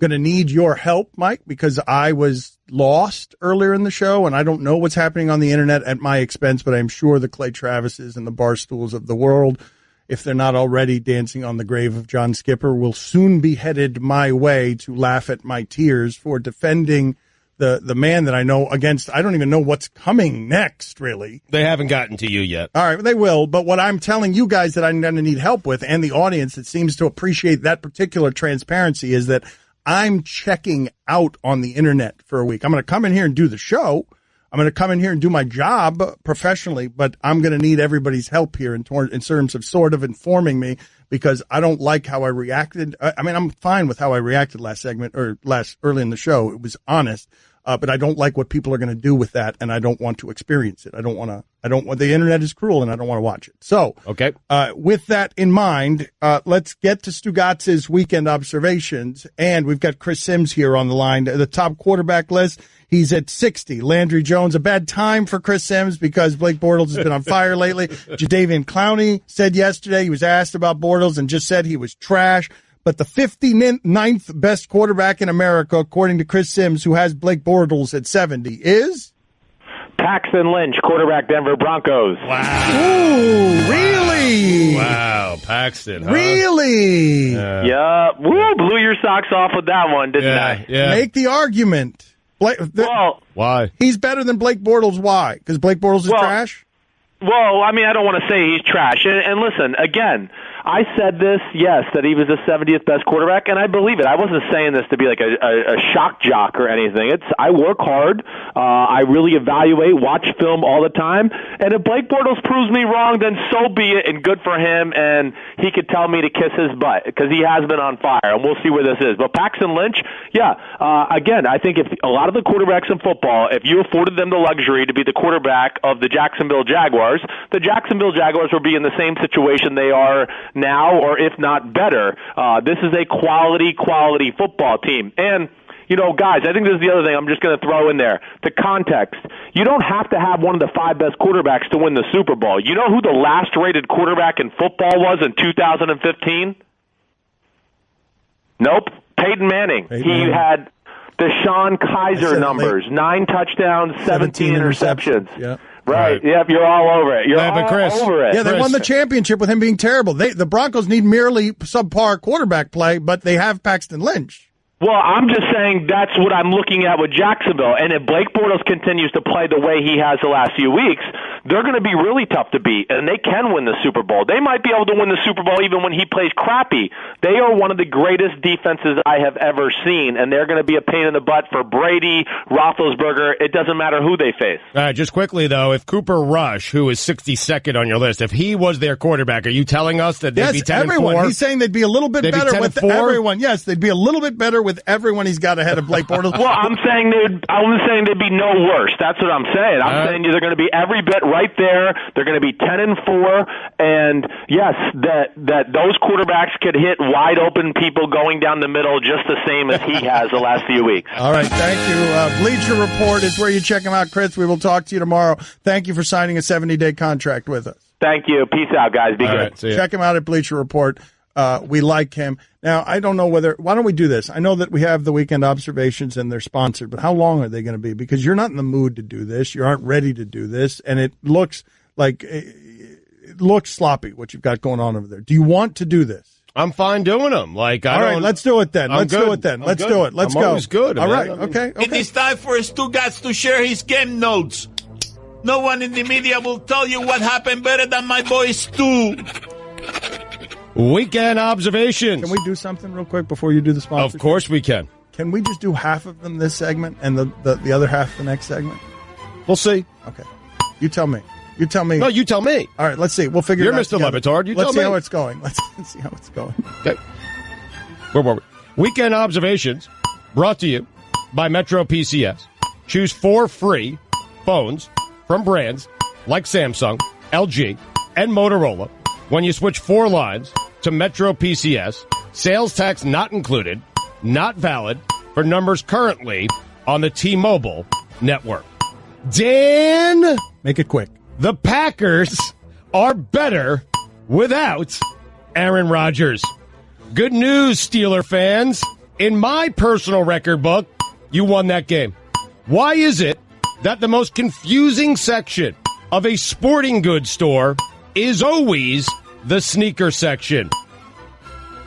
S5: going to need your help, Mike, because I was lost earlier in the show, and I don't know what's happening on the internet at my expense, but I'm sure the Clay Travises and the Barstools of the world, if they're not already dancing on the grave of John Skipper, will soon be headed my way to laugh at my tears for defending the man that I know against. I don't even know what's coming next, really.
S1: They haven't gotten to you yet.
S5: All right, they will. But what I'm telling you guys that I'm going to need help with, and the audience that seems to appreciate that particular transparency, is that I'm checking out on the internet for a week. I'm going to come in here and do the show. I'm going to come in here and do my job professionally, but I'm going to need everybody's help here in terms of sort of informing me, because I don't like how I reacted. I mean, I'm fine with how I reacted early in the show. It was honest, but I don't like what people are going to do with that, and I don't want to experience it. The internet is cruel, and I don't want to watch it. So,
S1: okay.
S5: With that in mind, let's get to Stugotz's weekend observations, and we've got Chris Sims here on the line. The top quarterback list, he's at 60. Landry Jones, a bad time for Chris Sims because Blake Bortles has been on fire lately. Jadeveon Clowney said yesterday he was asked about Bortles and just said he was trash. But the 59th best quarterback in America, according to Chris Sims, who has Blake Bortles at 70, is?
S13: Paxton Lynch, quarterback, Denver Broncos.
S1: Wow.
S5: Ooh, really?
S1: Wow, Paxton. Huh?
S5: Really?
S13: Yeah. Woo, blew your socks off with that one, didn't I?
S1: Yeah.
S5: Make the argument.
S1: Why?
S5: He's better than Blake Bortles. Why? Because Blake Bortles is trash?
S13: Well, I mean, I don't want to say he's trash. And listen, again, I said this, yes, that he was the 70th best quarterback, and I believe it. I wasn't saying this to be like a shock jock or anything. I work hard. I really evaluate, watch film all the time. And if Blake Bortles proves me wrong, then so be it, and good for him. And he could tell me to kiss his butt because he has been on fire, and we'll see where this is. But Paxton Lynch, again, I think if a lot of the quarterbacks in football, if you afforded them the luxury to be the quarterback of the Jacksonville Jaguars would be in the same situation they are now, or if not better. This is a quality football team. And, guys, I think this is the other thing I'm just going to throw in there. The context. You don't have to have one of the 5 best quarterbacks to win the Super Bowl. You know who the last-rated quarterback in football was in 2015? Nope. Peyton Manning. He had the Sean Kaiser numbers. 9 touchdowns, 17 interceptions.
S5: Yeah.
S13: Right. Yep, you're all over it. You're all over it.
S5: Yeah, they won the championship with him being terrible. The Broncos need merely subpar quarterback play, but they have Paxton Lynch.
S13: Well, I'm just saying that's what I'm looking at with Jacksonville. And if Blake Bortles continues to play the way he has the last few weeks, they're going to be really tough to beat, and they can win the Super Bowl. They might be able to win the Super Bowl even when he plays crappy. They are one of the greatest defenses I have ever seen, and they're going to be a pain in the butt for Brady, Roethlisberger. It doesn't matter who they face.
S1: All right, just quickly, though, if Cooper Rush, who is 62nd on your list, if he was their quarterback, are you telling us that they'd be 10-4?
S5: Everyone. He's saying they'd be a little bit better with everyone. Yes, they'd be a little bit better with everyone he's got ahead of Blake Bortles.
S13: Well, I'm saying they'd be no worse. That's what I'm saying. I'm saying they're going to be every bit right there. They're going to be 10-4, and yes, that those quarterbacks could hit wide open people going down the middle just the same as he has the last few weeks.
S5: All right, thank you. Bleacher Report is where you check him out, Chris. We will talk to you tomorrow. Thank you for signing a 70-day contract with us.
S13: Thank you. Peace out, guys. Be good.
S1: Right,
S5: check him out at Bleacher Report. We like him. Now, I don't know why don't we do this? I know that we have the weekend observations and they're sponsored, but how long are they going to be? Because you're not in the mood to do this. You aren't ready to do this. And it looks sloppy, what you've got going on over there. Do you want to do this?
S1: I'm fine doing them. All right,
S5: let's do it then. Let's do it. Let's go.
S1: Always good.
S5: All right. Okay.
S15: It is time for Stugotz to share his game notes. No one in the media will tell you what happened better than my boy Stu.
S1: Weekend observations.
S5: Can we do something real quick before you do the sponsors?
S1: Of course we can.
S5: Can we just do half of them this segment and the other half the next segment?
S1: We'll see.
S5: Okay. You tell me.
S1: No, you tell me.
S5: All right, let's see. We'll figure it out.
S1: You're Mr. Batard.
S5: Let's see how it's going. Let's see how it's going.
S1: Okay. Where were we? Weekend observations brought to you by Metro PCS. Choose 4 free phones from brands like Samsung, LG, and Motorola when you switch 4 lines to Metro PCS. Sales tax not included, not valid for numbers currently on the T-Mobile network. Dan,
S5: make it quick.
S1: The Packers are better without Aaron Rodgers. Good news, Steeler fans. In my personal record book, you won that game. Why is it that the most confusing section of a sporting goods store is always the sneaker section?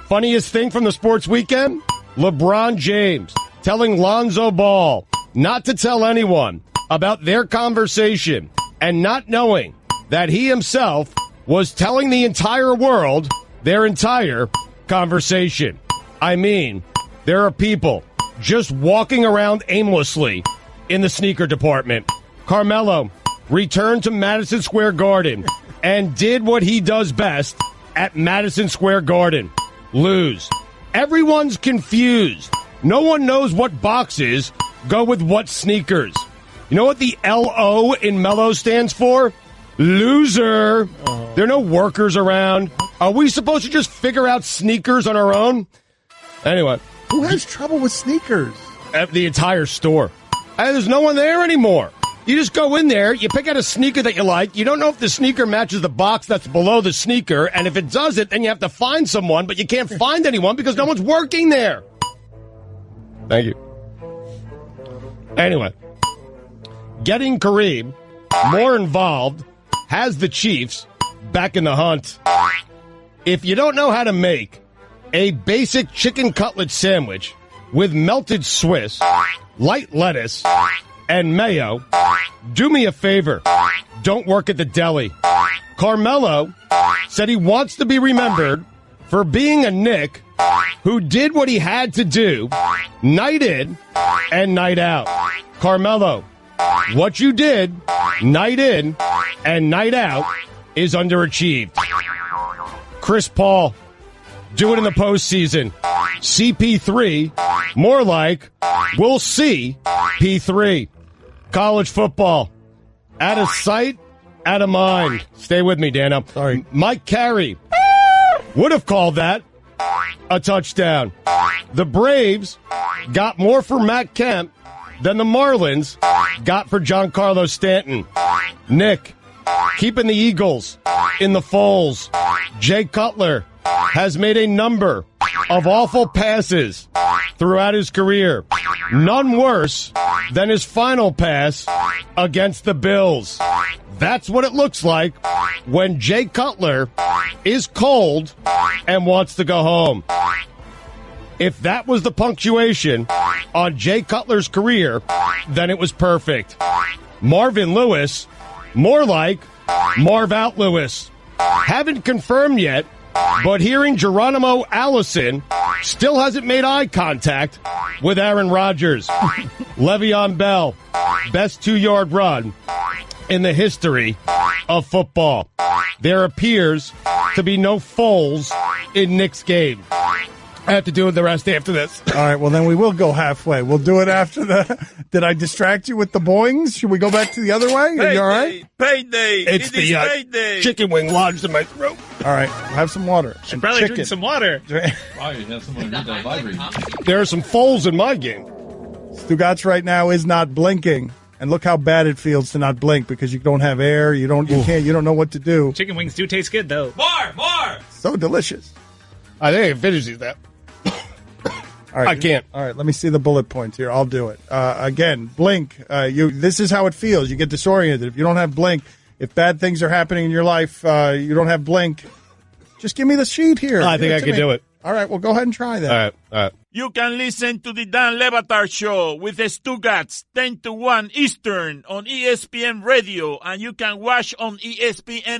S1: Funniest thing from the sports weekend? LeBron James telling Lonzo Ball not to tell anyone about their conversation and not knowing that he himself was telling the entire world their entire conversation. I mean, there are people just walking around aimlessly in the sneaker department. Carmelo returned to Madison Square Garden and did what he does best at Madison Square Garden: lose. Everyone's confused. No one knows what boxes go with what sneakers. You know what the L-O in Mellow stands for? Loser. There are no workers around. Are we supposed to just figure out sneakers on our own? Anyway.
S5: Who has trouble with sneakers?
S1: The entire store. There's no one there anymore. You just go in there, you pick out a sneaker that you like. You don't know if the sneaker matches the box that's below the sneaker, and if it doesn't, then you have to find someone, but you can't find anyone because no one's working there. Thank you. Anyway, getting Kareem more involved has the Chiefs back in the hunt. If you don't know how to make a basic chicken cutlet sandwich with melted Swiss, light lettuce, and mayo, do me a favor. Don't work at the deli. Carmelo said he wants to be remembered for being a Knick who did what he had to do night in and night out. Carmelo, what you did night in and night out is underachieved. Chris Paul, do it in the postseason. CP3, more like we'll see P3. College football, out of sight, out of mind. Stay with me, Dano.
S5: Sorry.
S1: Mike Carey would have called that a touchdown. The Braves got more for Matt Kemp than the Marlins got for Giancarlo Stanton. Nick, keeping the Eagles in the folds. Jay Cutler has made a number of awful passes throughout his career. None worse than his final pass against the Bills. That's what it looks like when Jay Cutler is cold and wants to go home. If that was the punctuation on Jay Cutler's career, then it was perfect. Marvin Lewis, more like Marv Out Lewis. Haven't confirmed yet, but hearing Geronimo Allison still hasn't made eye contact with Aaron Rodgers. Le'Veon Bell, best 2-yard run in the history of football. There appears to be no Foles in Nick's game. I have to do the rest after this.
S5: All right, well, then we will go halfway. We'll do it after the... Did I distract you with the boings? Should we go back to the other way? Are you all right?
S15: Payday.
S1: It's the
S15: payday.
S1: chicken wing lodged in my throat.
S5: All right, have some water.
S6: Should probably
S5: chicken.
S6: drink some water.
S2: Wow, you have someone read that vibrate.
S1: There are some Foles in my game.
S5: Stugotz right now is not blinking. And look how bad it feels to not blink because you don't have air. You don't know what to do.
S6: Chicken wings do taste good, though.
S15: More.
S5: So delicious.
S1: I think I can finish that.
S5: All right,
S1: I can't.
S5: All right, let me see the bullet points here. I'll do it. Again, blink. This is how it feels. You get disoriented. If you don't have blink, if bad things are happening in your life, you don't have blink, just give me the sheet here.
S1: I think I can do it.
S5: All right, well, go ahead and try that.
S1: All right.
S15: You can listen to the Dan Le Batard Show with the Stugotz 10 to 1 Eastern on ESPN Radio, and you can watch on ESPN